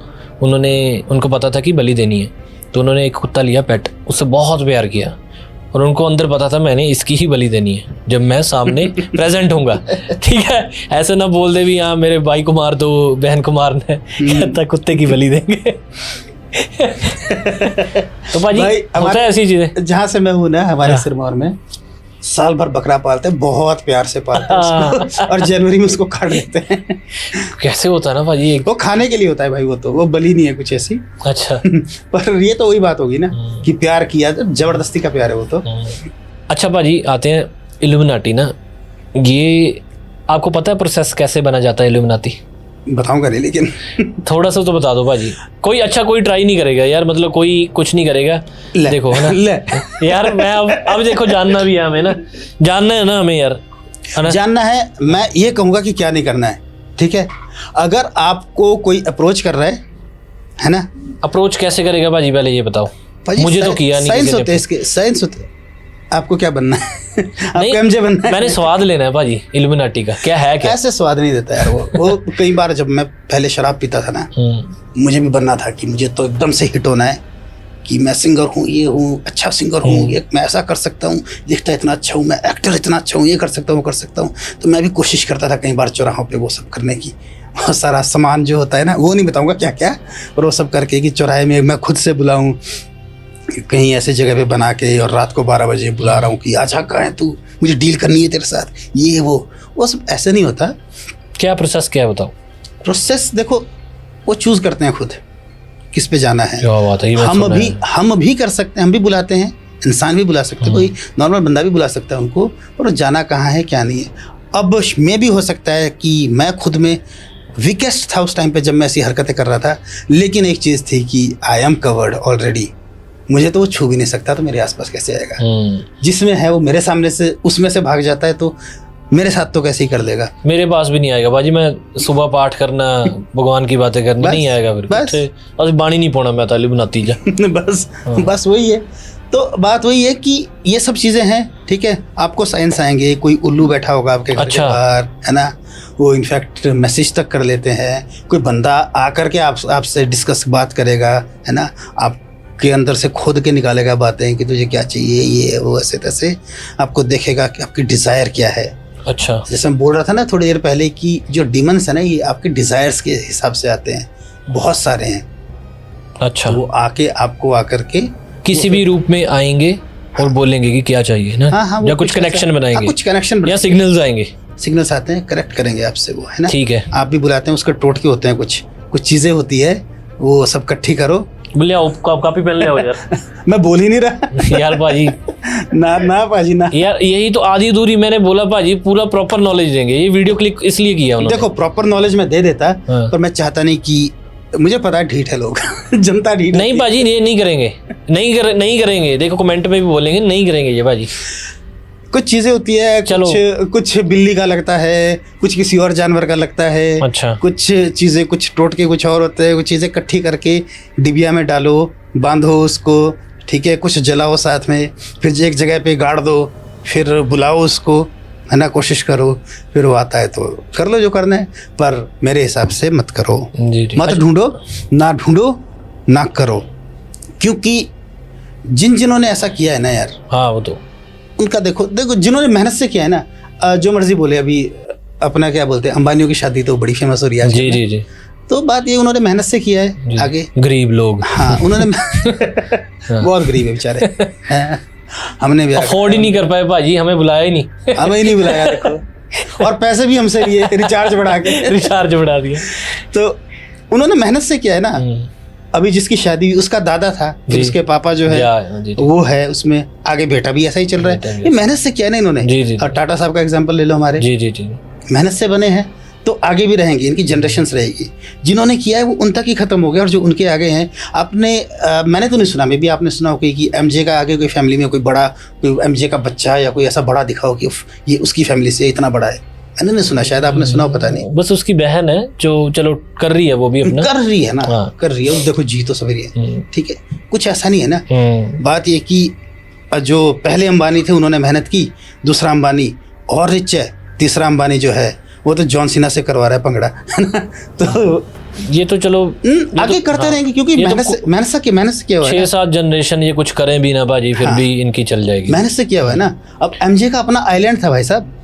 Speaker 1: उनको पता था कि बलि देनी है, तो उन्होंने एक कुत्ता लिया पेट, उससे बहुत प्यार किया, और उनको अंदर पता था मैंने इसकी ही बलि देनी है जब मैं सामने प्रेजेंट होऊंगा। ठीक है, ऐसे ना बोल दे भी हाँ मेरे भाई को मार दो, बहन को मारना है, कहता कुत्ते की बलि देंगे। तो भाई होता है ऐसी चीजें।
Speaker 2: जहाँ से मैं हूँ ना, हमारे सिरमौर में साल भर बकरा पालते हैं, बहुत प्यार से पालते हैं उसको, और जनवरी में उसको काट देते हैं।
Speaker 1: कैसे होता है ना भाई,
Speaker 2: वो खाने के लिए होता है भाई, वो बलि नहीं है कुछ ऐसी।
Speaker 1: अच्छा,
Speaker 2: पर ये तो वही बात होगी ना कि प्यार किया, जबरदस्ती का प्यार है वो तो।
Speaker 1: अच्छा भाजी, आते हैं इल्यूमिनाटी ना, ये आपको पता है प्रोसेस कैसे बना जाता है इल्यूमिनाती?
Speaker 2: बताऊंगा नहीं, लेकिन
Speaker 1: थोड़ा सा तो बता दो भाजी। कोई ट्राई नहीं करेगा यार, मतलब कोई कुछ नहीं करेगा। देखो है ना यार, मैं अब देखो, जानना भी है हमें ना, जानना है ना हमें यार, है ना, जानना है।
Speaker 2: मैं ये कहूँगा कि क्या नहीं करना है, ठीक है। अगर आपको कोई अप्रोच कर रहा है ना,
Speaker 1: अप्रोच कैसे करेगा भाजी, पहले ये बताओ मुझे। तो किया नहीं,
Speaker 2: साइंस होते हैं इसके, साइंस होते हैं। आपको क्या बनना है? आपको एमजे बनना है?
Speaker 1: मैंने स्वाद लेना है भाजी इल्यूमिनाटी का, क्या है क्या?
Speaker 2: ऐसे स्वाद नहीं देता यार वो कई बार जब मैं पहले शराब पीता था ना, मुझे भी बनना था कि मुझे तो एकदम से हिट होना है, कि मैं सिंगर हूँ, ये हूँ, अच्छा सिंगर हूँ, ये मैं ऐसा कर सकता हूँ, दिखता इतना अच्छा हूँ, मैं एक्टर इतना अच्छा हूँ, ये कर सकता हूँ, वो कर सकता हूँ। तो मैं भी कोशिश करता था कई बार चौराहों पे वो सब करने की, और सारा सामान जो होता है ना, वो नहीं बताऊँगा क्या क्या, पर वो सब करके कि चौराहे में मैं खुद से बुलाऊँ, कहीं ऐसे जगह पे बना के और रात को 12 बजे बुला रहा हूँ कि आजा कहाँ है तू, मुझे डील करनी है तेरे साथ, ये वो सब ऐसे नहीं होता।
Speaker 1: क्या प्रोसेस क्या है बताओ?
Speaker 2: प्रोसेस देखो, वो चूज करते हैं खुद किस पे जाना है।
Speaker 1: क्या बात है, ये मैंने सुना है।
Speaker 2: हम भी कर सकते हैं, हम भी बुलाते हैं, इंसान भी बुला सकते हैं, कोई नॉर्मल बंदा भी बुला सकता है उनको, और जाना कहाँ है क्या नहीं है। अब मैं भी हो सकता है कि मैं खुद में वीकेस्ट था उस टाइम पे जब मैं ऐसी हरकतें कर रहा था, लेकिन एक चीज़ थी कि आई एम कवर्ड ऑलरेडी, मुझे तो वो छू भी नहीं सकता, तो मेरे आसपास कैसे आएगा। जिसमें है वो मेरे सामने से उसमें से भाग जाता है, तो मेरे साथ तो कैसे ही कर लेगा।
Speaker 1: मेरे पास भी नहीं आएगा बाजी, मैं सुबह पाठ करना, भगवान की बातें करना नहीं आएगा फिर। बस बाणी नहीं पौना, मैं ताली बनाती जा
Speaker 2: बस वही है। तो बात वही है कि ये सब चीज़ें हैं, ठीक है। आपको साइंस आएंगे, कोई उल्लू बैठा होगा आपके घर के बाहर, है ना, वो इनफैक्ट मैसेज तक कर लेते हैं। कोई बंदा आकर के आपसे डिस्कस बात करेगा, है ना, आपके अंदर से खोद के निकालेगा बातें कि तुझे क्या चाहिए, ये वो ऐसे तैसे, आपको देखेगा कि आपकी डिज़ायर क्या है।
Speaker 1: अच्छा,
Speaker 2: जैसे मैं बोल रहा था ना थोड़ी देर पहले कि जो डीमंस है ना, ये आपके डिज़ायर्स के हिसाब से आते हैं, बहुत सारे हैं।
Speaker 1: अच्छा,
Speaker 2: वो आके आपको आकर के
Speaker 1: किसी भी रूप में आएंगे और बोलेंगे कि क्या चाहिए ना।
Speaker 2: हाँ,
Speaker 1: या कुछ कनेक्शन बनाएंगे,
Speaker 2: कुछ कनेक्शन
Speaker 1: या सिग्नल्स आएंगे,
Speaker 2: सिग्नल्स आते हैं, करेक्ट करेंगे आपसे वो, है ना।
Speaker 1: ठीक है,
Speaker 2: आप भी बुलाते हैं, उसके टोटके होते हैं, कुछ चीज़ें होती है, वो सब इकट्ठी करो।
Speaker 1: बोले कॉपी पेन ले आओ यार।
Speaker 2: मैं बोल ही नहीं रहा
Speaker 1: यार भाजी
Speaker 2: ना भाजी ना
Speaker 1: यार, यही तो आधी अधूरी मैंने बोला भाजी, पूरा प्रॉपर नॉलेज देंगे। ये वीडियो क्लिक इसलिए किया उन्होंने।
Speaker 2: देखो प्रॉपर नॉलेज मैं दे देता, पर मैं चाहता नहीं कि, मुझे पता है ढीठ है लोग जनता ढीठ
Speaker 1: नहीं भाजी, ये नहीं करेंगे, नहीं करेंगे। देखो कमेंट में भी बोलेंगे नहीं करेंगे ये भाजी।
Speaker 2: कुछ चीजें होती है, कुछ बिल्ली का लगता है, कुछ किसी और जानवर का लगता है।
Speaker 1: अच्छा,
Speaker 2: कुछ चीजें, कुछ टोटके कुछ और होते हैं। कुछ चीजें इकट्ठी करके डिबिया में डालो, बांधो उसको, ठीक है, कुछ जलाओ साथ में, फिर एक जगह पे गाड़ दो, फिर बुलाओ उसको, है ना, कोशिश करो, फिर वो आता है तो कर लो जो करना है, पर मेरे हिसाब से मत करो। मत ढूंढो ना करो, क्योंकि जिन्होंने ऐसा किया है ना यार,
Speaker 1: हाँ वो तो
Speaker 2: उनका देखो जिन्होंने मेहनत से किया है ना, जो मर्जी बोले, अभी अपना क्या बोलते हैं, अंबानियों की शादी तो बड़ी फेमस हो रही है
Speaker 1: जी।
Speaker 2: तो बात ये, उन्होंने मेहनत से किया है, आगे
Speaker 1: गरीब लोग,
Speaker 2: हाँ उन्होंने बहुत गरीब है बेचारे, हमने भी
Speaker 1: अफोर्ड ही नहीं कर पाए भाजी, हमें बुलाया ही नहीं।
Speaker 2: हमें ही नहीं बुलाया, देखो, और पैसे भी हमसे लिए, रिचार्ज बढ़ा दिया। तो उन्होंने मेहनत से किया है ना। अभी जिसकी शादी उसका दादा था, फिर उसके पापा जो है वो है, उसमें आगे बेटा भी ऐसा ही चल रहा है। ये मेहनत से किया ना इन्होंने। और टाटा साहब का एग्जांपल ले लो हमारे,
Speaker 1: जी
Speaker 2: मेहनत से बने हैं, तो आगे भी रहेंगे, इनकी जनरेशन्स रहेगी। जिन्होंने किया है वो उन तक ही खत्म हो गया, और जो उनके आगे हैं, आपने मैंने तो नहीं सुना, मे भी आपने सुना हो कि एमजे का आगे कोई फैमिली में कोई बड़ा, कोई एमजे का बच्चा या कोई ऐसा बड़ा दिखाओ कि ये उसकी फैमिली से इतना बड़ा है। मैंने नहीं सुना, शायद आपने सुना हो, पता नहीं।
Speaker 1: बस उसकी बहन है जो चलो कर रही है, वो भी अपना
Speaker 2: कर रही है ना।
Speaker 1: हाँ।
Speaker 2: कर रही है, देखो जी तो सवेरी है, ठीक है, कुछ ऐसा नहीं है ना। बात ये कि जो पहले अंबानी थे उन्होंने मेहनत की, दूसरा अंबानी और रिच है, तीसरा अंबानी जो है वो तो जॉन सीना से करवा रहा है पंगड़ा, है ना। तो
Speaker 1: ये तो चलो
Speaker 2: आगे करते रहेंगे, क्योंकि मेहनत से किया हुआ है।
Speaker 1: 6-7 जनरेशन ये कुछ करें भी ना भाजी, फिर भी इनकी चल जाएगी।
Speaker 2: मेहनत से किया हुआ है ना। अब एमजे का अपना आइलैंड था भाई साहब,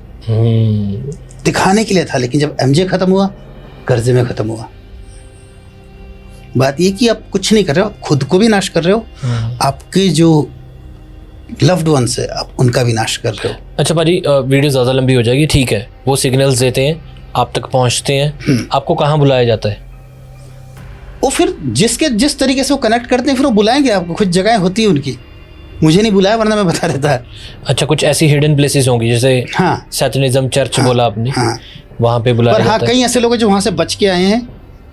Speaker 2: दिखाने के लिए था, लेकिन जब एमजे खत्म हुआ, कर्जे में खत्म हुआ। बात ये कि आप कुछ नहीं कर रहे हो, खुद को भी नाश कर रहे हो, आपके जो लव्ड वंस है आप उनका भी नाश कर रहे हो।
Speaker 1: अच्छा भाजी, वीडियो ज़्यादा लंबी हो जाएगी, ठीक है। वो सिग्नल्स देते हैं, आप तक पहुंचते हैं, आपको कहाँ बुलाया जाता है?
Speaker 2: वो फिर जिस तरीके से वो कनेक्ट करते हैं, फिर वो बुलाएंगे आपको। कुछ जगह होती है उनकी, मुझे नहीं बुलाया वरना मैं बता देता।
Speaker 1: अच्छा, कुछ ऐसी हिडन प्लेसेस होंगी, जैसे
Speaker 2: हाँ,
Speaker 1: सैटनिज्म चर्च बोला आपने,
Speaker 2: हाँ,
Speaker 1: वहाँ पे बुलाया
Speaker 2: जाता है। हाँ, कई ऐसे लोग हैं जो वहाँ से बच के आए हैं,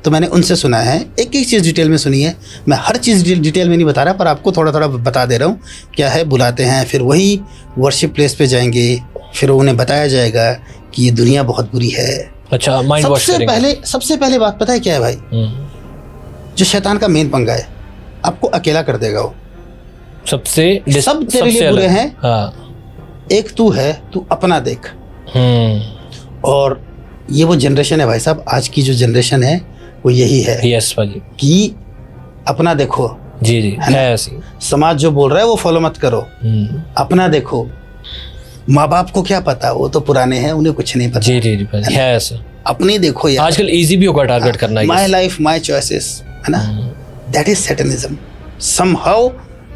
Speaker 2: तो मैंने उनसे सुना है। एक चीज़ डिटेल में सुनी है, मैं हर चीज़ डिटेल में नहीं बता रहा, पर आपको थोड़ा थोड़ा बता दे रहा हूँ। क्या है, बुलाते हैं, फिर वही वर्शिप प्लेस पे जाएंगे, फिर उन्हें बताया जाएगा कि ये दुनिया बहुत बुरी है।
Speaker 1: अच्छा, माइंड वॉश करेंगे।
Speaker 2: सबसे पहले बात पता है क्या है भाई, जो शैतान का मेन पंगा है, आपको अकेला कर देगा वो। सब तेरे लिए बुरे हैं।
Speaker 1: हाँ।
Speaker 2: एक तू है, तू अपना देख। और ये वो जनरेशन है भाई साहब, आज की जो जनरेशन है वो यही है।
Speaker 1: यस भाजी,
Speaker 2: कि अपना देखो।
Speaker 1: जी है ऐसी।
Speaker 2: समाज जो बोल रहा है वो फॉलो मत करो, अपना देखो। माँ बाप को क्या पता, वो तो पुराने हैं, उन्हें कुछ नहीं पता।
Speaker 1: जी है ऐसा।
Speaker 2: अपनी देखो यार,
Speaker 1: आजकल इजी भी होगा टारगेट करना।
Speaker 2: माई लाइफ माई चॉइसेस, है ना, दैट इज सैटनिज्म। समहाउ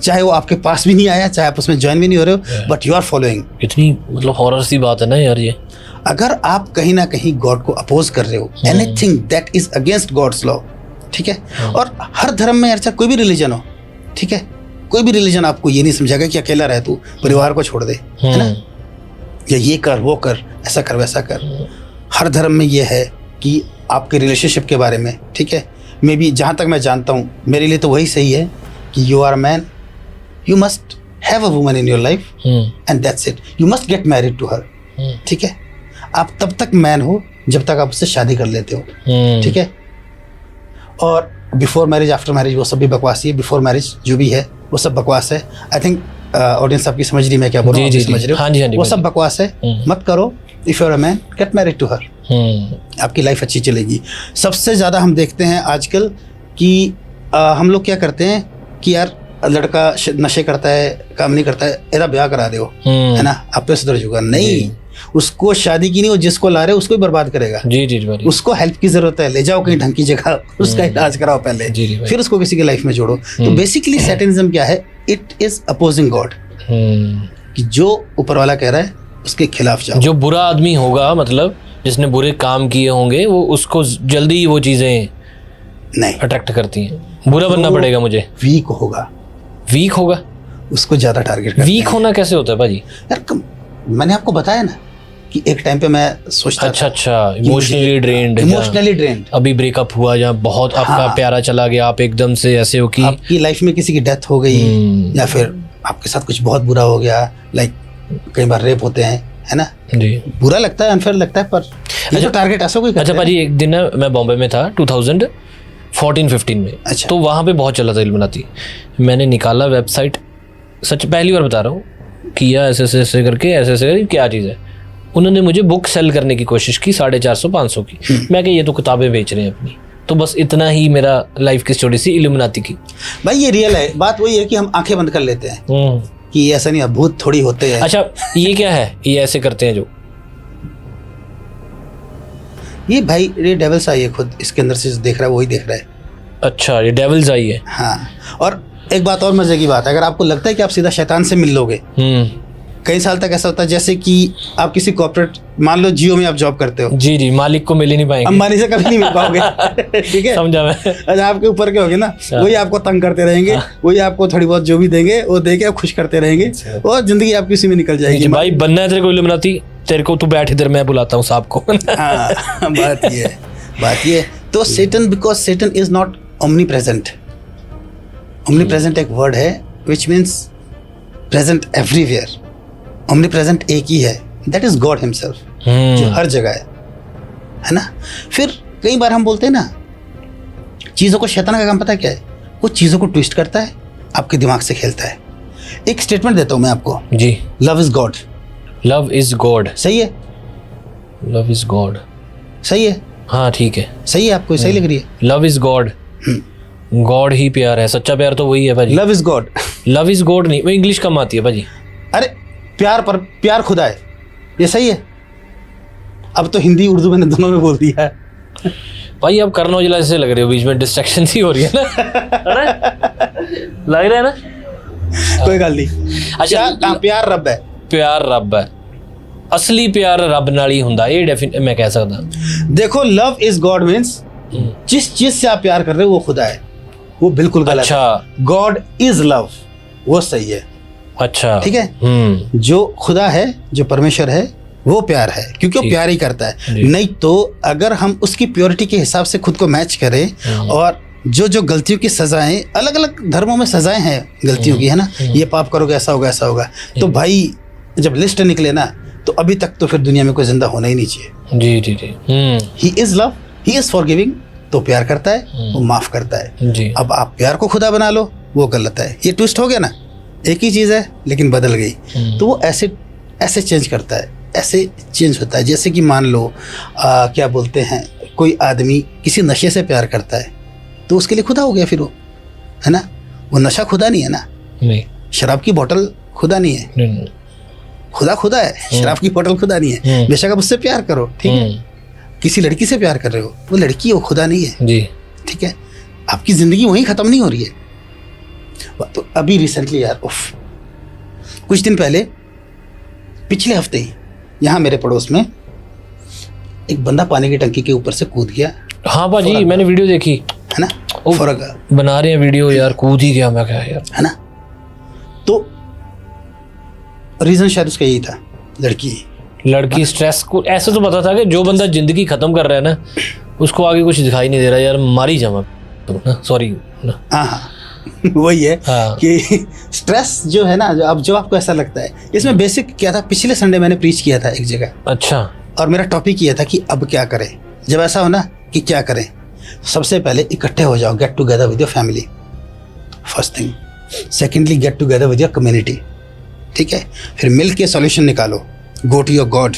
Speaker 2: चाहे वो आपके पास भी नहीं आया, चाहे आप उसमें ज्वाइन भी नहीं हो रहे हो, बट यू आर फॉलोइंग।
Speaker 1: इतनी मतलब हॉरर सी बात है ना यार ये।
Speaker 2: अगर आप कहीं ना कहीं गॉड को अपोज कर रहे हो, anything that is against God's law, ठीक है, और हर धर्म में चाहे कोई भी रिलीजन हो, ठीक है, कोई भी रिलीजन आपको ये नहीं समझाएगा कि अकेला रह तू, परिवार को छोड़ दे, है ना, या ये कर वो कर, ऐसा कर वैसा कर। हर धर्म में ये है कि आपके रिलेशनशिप के बारे में, ठीक है, मे बी जहाँ तक मैं जानता हूँ मेरे लिए तो वही सही है कि you are man, you must have a woman in your life and that's it, you must get married to her, ठीक है। आप तब तक मैन हो जब तक आप उससे शादी कर लेते हो, ठीक है। और बिफोर मैरिज आफ्टर मैरिज वो सब भी बकवास ही है। बिफोर मैरिज जो भी है वो सब बकवास है। आई थिंक ऑडियंस आपकी समझ रही मैं क्या बोल रहा हूँ, समझ रहे हो?
Speaker 1: हाँ जी, हाँ जी,
Speaker 2: वो सब बकवास है, मत करो। If you are a man get married to her, आपकी लाइफ अच्छी चलेगी। सबसे ज़्यादा हम देखते हैं आजकल कि हम लोग क्या करते हैं कि यार लड़का नशे करता है, काम नहीं करता है, एदा ब्याह करा दो, है ना, आप पे सुधर चुका। नहीं, उसको शादी की नहीं, वो जिसको ला रहे हो उसको ही बर्बाद करेगा।
Speaker 1: जी जी भाई, उसको
Speaker 2: हेल्प की जरूरत है, ले जाओ कहीं ढंग की जगह, उसका इलाज कराओ पहले, फिर उसको किसी की लाइफ में जोड़ो। तो बेसिकली सैटनिज्म क्या है? इट इज अपोजिंग गॉड, कि जो ऊपर वाला कह रहा है उसके खिलाफ जाओ।
Speaker 1: जो बुरा आदमी होगा, मतलब जिसने बुरे काम किए होंगे, वो उसको जल्दी ही वो चीजें
Speaker 2: नहीं
Speaker 1: अट्रैक्ट करती हैं। बुरा बनना पड़ेगा मुझे।
Speaker 2: वीक होगा,
Speaker 1: वीक होगा,
Speaker 2: उसको ज्यादा टारगेट करते हैं।
Speaker 1: वीक होना कैसे होता है भाजी?
Speaker 2: यार मैंने आपको बताया ना कि एक टाइम पे मैं सोचता
Speaker 1: अच्छा, इमोशनली ड्रेन्ड, अभी ब्रेकअप हुआ या बहुत आपका प्यारा चला गया, आप एकदम से ऐसे हो कि
Speaker 2: आपकी लाइफ में किसी की डेथ हो गई, या फिर आपके साथ कुछ बहुत बुरा हो गया, लाइक कई बार रेप होते हैं, है ना
Speaker 1: जी,
Speaker 2: बुरा लगता है, अनफेयर लगता है, पर ये जो टारगेट ऐसा कोई
Speaker 1: अच्छा भाजी, एक दिन ना मैं बॉम्बे में था 2014-15 में।
Speaker 2: अच्छा।
Speaker 1: तो वहाँ पे बहुत चला था इल्यूमिनाती। मैंने निकाला वेबसाइट, सच पहली बार बता रहा हूँ, किया ऐसे ऐसे करके, ऐसे क्या चीज़ है। उन्होंने मुझे बुक सेल करने की कोशिश की 450-500 की। मैं कहा ये तो किताबें बेच रहे हैं अपनी। तो बस इतना ही मेरा लाइफ की स्टोरी सी इल्यूमिनाती की।
Speaker 2: भाई ये रियल है, बात वही है कि हम आंखें बंद कर लेते हैं कि ऐसा नहीं, भूत थोड़ी होते हैं।
Speaker 1: अच्छा, ये क्या है? ये ऐसे करते हैं जो,
Speaker 2: ये भाई ये डेविल्स आई है, खुद इसके अंदर से जो देख रहा है वही देख रहा है।
Speaker 1: अच्छा, ये डेविल्स आई है।
Speaker 2: हाँ, और एक बात और मजे की बात है, अगर आपको लगता है कि आप सीधा शैतान से मिल लोगे, कई साल तक ऐसा होता है जैसे कि आप किसी कॉर्पोरेट, मान लो जियो में आप जॉब करते हो,
Speaker 1: जी जी, मालिक को मिल ही नहीं पाएंगे,
Speaker 2: अंबानी से कभी नहीं मिल पाओगे। ठीक है,
Speaker 1: समझा मैं।
Speaker 2: अच्छा, आपके ऊपर के होगे ना, वही आपको तंग करते रहेंगे, वही आपको थोड़ी बहुत जो भी देंगे वो देके खुश करते रहेंगे, और जिंदगी आपकी उसी में निकल जाएगी।
Speaker 1: भाई बनना है तेरे को इल्यूमिनाती, तेरे को तू बैठ इधर, मैं बुलाता हूँ सांप को।
Speaker 2: हाँ, बात ये। तो Satan, because Satan is not omnipresent. Omnipresent एक वर्ड है which means present everywhere. Omnipresent एक ही है, दैट इज गॉड हिमसेल्फ, जो हर जगह है ना। फिर कई बार हम बोलते हैं ना, चीज़ों को, शैतान का काम पता है क्या है? वो चीज़ों को ट्विस्ट करता है, आपके दिमाग से खेलता है। एक स्टेटमेंट देता हूँ मैं आपको
Speaker 1: जी,
Speaker 2: love is God.
Speaker 1: Love is God,
Speaker 2: सही है?
Speaker 1: लव इज गॉड
Speaker 2: सही है?
Speaker 1: हाँ ठीक है,
Speaker 2: सही है, आपको सही लग रही है?
Speaker 1: लव इज गॉड, गॉड ही प्यार है, सच्चा प्यार तो वही है भाजी।
Speaker 2: Love is God,
Speaker 1: love is God नहीं, वो इंग्लिश कम आती है भाजी।
Speaker 2: अरे प्यार खुदा है, ये सही है? अब तो हिंदी उर्दू मैंने दोनों में बोल दिया है।
Speaker 1: भाई अब करण औजला जैसे लग रहे हो, बीच में डिस्ट्रैक्शन सी हो रही है ना। लग रहा है ना,
Speaker 2: कोई गल नहीं। अच्छा, प्यार रब है,
Speaker 1: प्यार रब है, असली प्यार रब नाल ही हुंदा, ये मैं कह सकदा।
Speaker 2: देखो, लव इज गॉड मीन्स जिस चीज से आप प्यार कर रहे हो वो खुदा है, वो बिल्कुल गलत है।
Speaker 1: अच्छा,
Speaker 2: गॉड इज लव, वो सही है।
Speaker 1: अच्छा,
Speaker 2: ठीक है, जो खुदा है, जो परमेश्वर है, वो प्यार है, क्योंकि वो प्यार ही करता है। नहीं तो अगर हम उसकी प्योरिटी के हिसाब से खुद को मैच करें, और जो जो गलतियों की सजाएं, अलग अलग धर्मों में सजाएं हैं गलतियों की, है ना, ये पाप करोगे ऐसा होगा ऐसा होगा, तो भाई जब लिस्ट निकले ना, तो अभी तक तो फिर दुनिया में कोई जिंदा होना ही नहीं चाहिए।
Speaker 1: जी जी जी।
Speaker 2: He is love, he is forgiving, तो प्यार करता है, वो माफ करता है
Speaker 1: जी।
Speaker 2: अब आप प्यार को खुदा बना लो, वो गलत है। ये ट्विस्ट हो गया ना, एक ही चीज़ है लेकिन बदल गई, तो वो ऐसे चेंज करता है, ऐसे चेंज होता है। जैसे कि मान लो क्या बोलते हैं, कोई आदमी किसी नशे से प्यार करता है, तो उसके लिए खुदा हो गया फिर वो, है ना। वो नशा खुदा नहीं है ना,
Speaker 1: नहीं,
Speaker 2: शराब की बोतल खुदा नहीं है,
Speaker 1: नहीं।
Speaker 2: खुदा है, शराब की बोतल खुदा नहीं है। बेशक आप उससे प्यार करो, ठीक है, किसी लड़की से प्यार कर रहे हो, वो लड़की है, वो खुदा नहीं है जी, ठीक है। आपकी जिंदगी वहीं खत्म नहीं हो रही है, तो अभी रिसेंटली यार उफ, कुछ दिन पहले, पिछले हफ्ते ही यहाँ मेरे पड़ोस में एक बंदा पानी की टंकी के ऊपर से कूद गया।
Speaker 1: हाँ भाजी, मैंने वीडियो देखी
Speaker 2: है ना, फर्क
Speaker 1: बना रहे हैं वीडियो यार, कूद ही गया। मैं क्या यार,
Speaker 2: है ना। तो रीजन शायद उसका यही था, लड़की स्ट्रेस को। ऐसे तो पता था कि जो बंदा जिंदगी खत्म कर रहा है ना, उसको आगे कुछ दिखाई नहीं दे रहा यार, मारी जावा तो सॉरी। हाँ वही है कि स्ट्रेस जो है ना, अब जो आपको ऐसा लगता है, इसमें बेसिक क्या था, पिछले संडे मैंने प्रीच किया था एक जगह।
Speaker 1: अच्छा।
Speaker 2: और मेरा टॉपिक ये था कि अब क्या करें जब ऐसा हो ना कि क्या करें। सबसे पहले इकट्ठे हो जाओ, get together with your family, first thing. Secondly, get together with your community, ठीक है। फिर मिल के सॉल्यूशन निकालो, गो टू योर गॉड,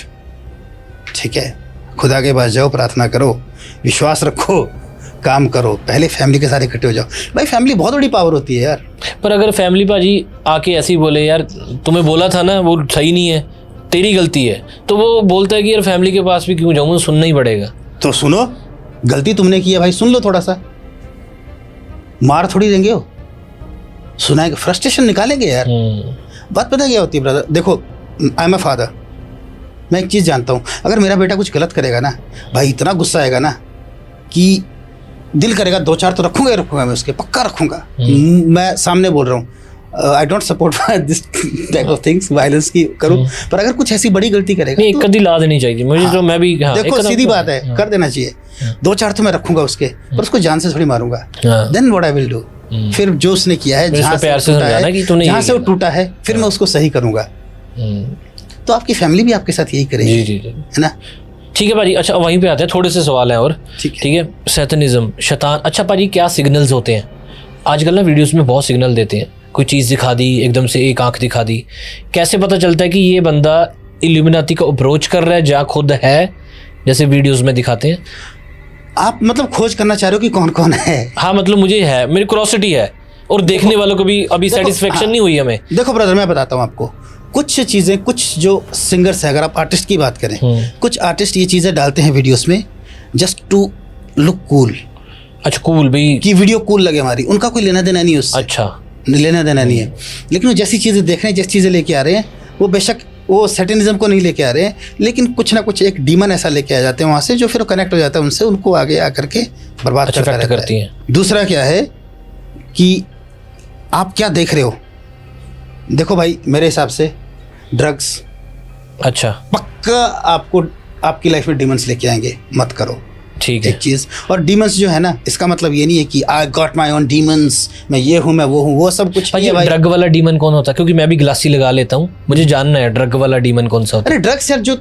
Speaker 2: ठीक है। खुदा के पास जाओ, प्रार्थना करो, विश्वास रखो, काम करो। पहले फैमिली के साथ इकट्ठे हो जाओ। भाई फैमिली बहुत बड़ी पावर होती है यार।
Speaker 1: पर अगर फैमिली भाजी आके ऐसे ही बोले यार तुम्हें बोला था ना वो सही नहीं है, तेरी गलती है, तो वो बोलता है कि यार फैमिली के पास भी क्यों जाऊँ, मुझे सुनना ही पड़ेगा।
Speaker 2: तो सुनो, गलती तुमने की है भाई, सुन लो थोड़ा सा, मार थोड़ी देंगे हो, सुनाएंगे, फ्रस्ट्रेशन निकालेंगे यार। बात पता क्या होती है ब्रदर, देखो आई एम अ फादर, मैं एक चीज़ जानता हूँ, अगर मेरा बेटा कुछ गलत करेगा ना भाई, इतना गुस्सा आएगा ना कि दिल करेगा दो चार तो रखूंगा मैं उसके, पक्का रखूंगा। मैं सामने बोल रहा हूँ, I don't support this type of things, violence की करूँ, पर अगर कुछ ऐसी बड़ी गलती करेगा
Speaker 1: नहीं, कभी ला देनी चाहिए मुझे।
Speaker 2: हाँ,
Speaker 1: तो मैं भी
Speaker 2: देखो सीधी बात है, कर देना चाहिए। दो चार तो मैं रखूंगा उसके, पर उसको जान से थोड़ी मारूंगा। Then what I will do, फिर जो उसने किया है, जहाँ से वो टूटा है, फिर मैं उसको सही करूंगा। तो आपकी फैमिली भी आपके साथ यही करेगी, है ना।
Speaker 1: ठीक है भाजी। अच्छा वहीं पे आते हैं, थोड़े से सवाल हैं और, ठीक है। सैतानिज्म, शैतान, अच्छा भाजी क्या सिग्नल्स होते हैं आजकल ना, वीडियोस में बहुत सिग्नल देते हैं, कोई चीज़ दिखा दी, एकदम से एक आंख दिखा दी, कैसे पता चलता है कि ये बंदा इल्यूमिनाती को अप्रोच कर रहा है या खुद है, जैसे वीडियोस में दिखाते हैं?
Speaker 2: आप मतलब खोज करना चाह रहे हो कि कौन कौन है?
Speaker 1: हाँ मतलब मुझे है, मेरी क्यूरियोसिटी है, और देखने वालों को भी अभी सेटिस्फेक्शन नहीं हुई हमें।
Speaker 2: देखो ब्रदर, मैं बताता हूँ आपको कुछ चीज़ें, कुछ जो सिंगर्स हैं, अगर आप आर्टिस्ट की बात करें, कुछ आर्टिस्ट ये चीज़ें डालते हैं वीडियोस में जस्ट टू लुक कूल।
Speaker 1: अच्छा, कूल भी,
Speaker 2: कि वीडियो कूल लगे हमारी, उनका कोई लेना देना नहीं है उससे।
Speaker 1: अच्छा,
Speaker 2: लेना देना नहीं है, लेकिन वो जैसी चीज़ें देख रहे हैं, जैसी चीज़ें लेके आ रहे हैं, वो बेशक वो सैटेनिज्म को नहीं लेके आ रहे हैं, लेकिन कुछ ना कुछ एक डीमन ऐसा लेके आ जाते हैं वहाँ से, जो फिर कनेक्ट हो जाता है उनसे, उनको आगे आकर के बर्बाद करता रहता है। दूसरा क्या है कि आप क्या देख रहे हो। देखो भाई, मेरे हिसाब से ड्रग्स, अच्छा, पक्का आपको आपकी लाइफ में डीमंस लेके आएंगे, मत करो,
Speaker 1: ठीक है।
Speaker 2: एक चीज़, और डीमंस जो है ना, इसका मतलब ये नहीं है कि I got my own demons, मैं ये हूँ, मैं वो हूँ, वो सब कुछ नहीं है भाई।
Speaker 1: ड्रग वाला डीमन कौन होता है? क्योंकि मैं भी ग्लासी लगा लेता हूँ, मुझे जानना है ड्रग वाला डीमन कौन सा होता है।
Speaker 2: अरे ड्रग्स यार, जो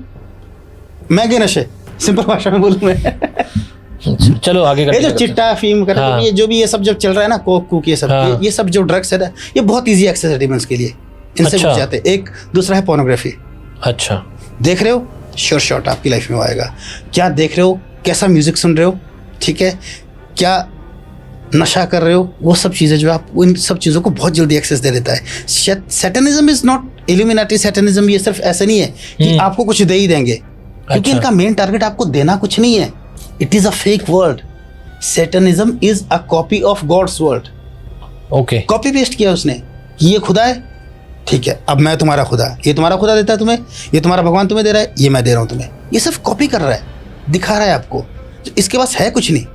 Speaker 2: महंगे नशे, सिंपल भाषा में बोलूँ मैं।
Speaker 1: चलो आगे
Speaker 2: ये जो चिट्टा फीम कर, हाँ, ये जो भी ये सब जब चल रहा है ना, कोक कुक, ये सब, हाँ, ये सब जो ड्रग्स है ना, ये बहुत इजी एक्सेस है डीमंस के लिए, इनसे बच जाते हैं। एक दूसरा है पोर्नोग्राफी। अच्छा, देख रहे हो, श्योर शॉट आपकी लाइफ में आएगा। क्या देख रहे हो, कैसा म्यूजिक सुन रहे हो, ठीक है, क्या नशा कर रहे हो, वो सब चीज़ें जो आप, इन सब चीज़ों को बहुत जल्दी एक्सेस दे देता है। सैटेनिज्म इज नॉट इल्यूमिनाटी। सैटेनिज्म ये सिर्फ ऐसे नहीं है कि आपको कुछ दे ही देंगे, क्योंकि इनका मेन टारगेट आपको देना कुछ नहीं है। It is a fake world. Satanism is a copy of God's world. Okay, copy paste किया उसने कि ये खुदा है, ठीक है, अब मैं तुम्हारा खुदा, ये तुम्हारा खुदा देता है तुम्हें, ये तुम्हारा भगवान तुम्हें दे रहा है, ये मैं दे रहा हूँ तुम्हें। ये सिर्फ कॉपी कर रहा है, दिखा रहा है आपको, इसके पास है कुछ नहीं,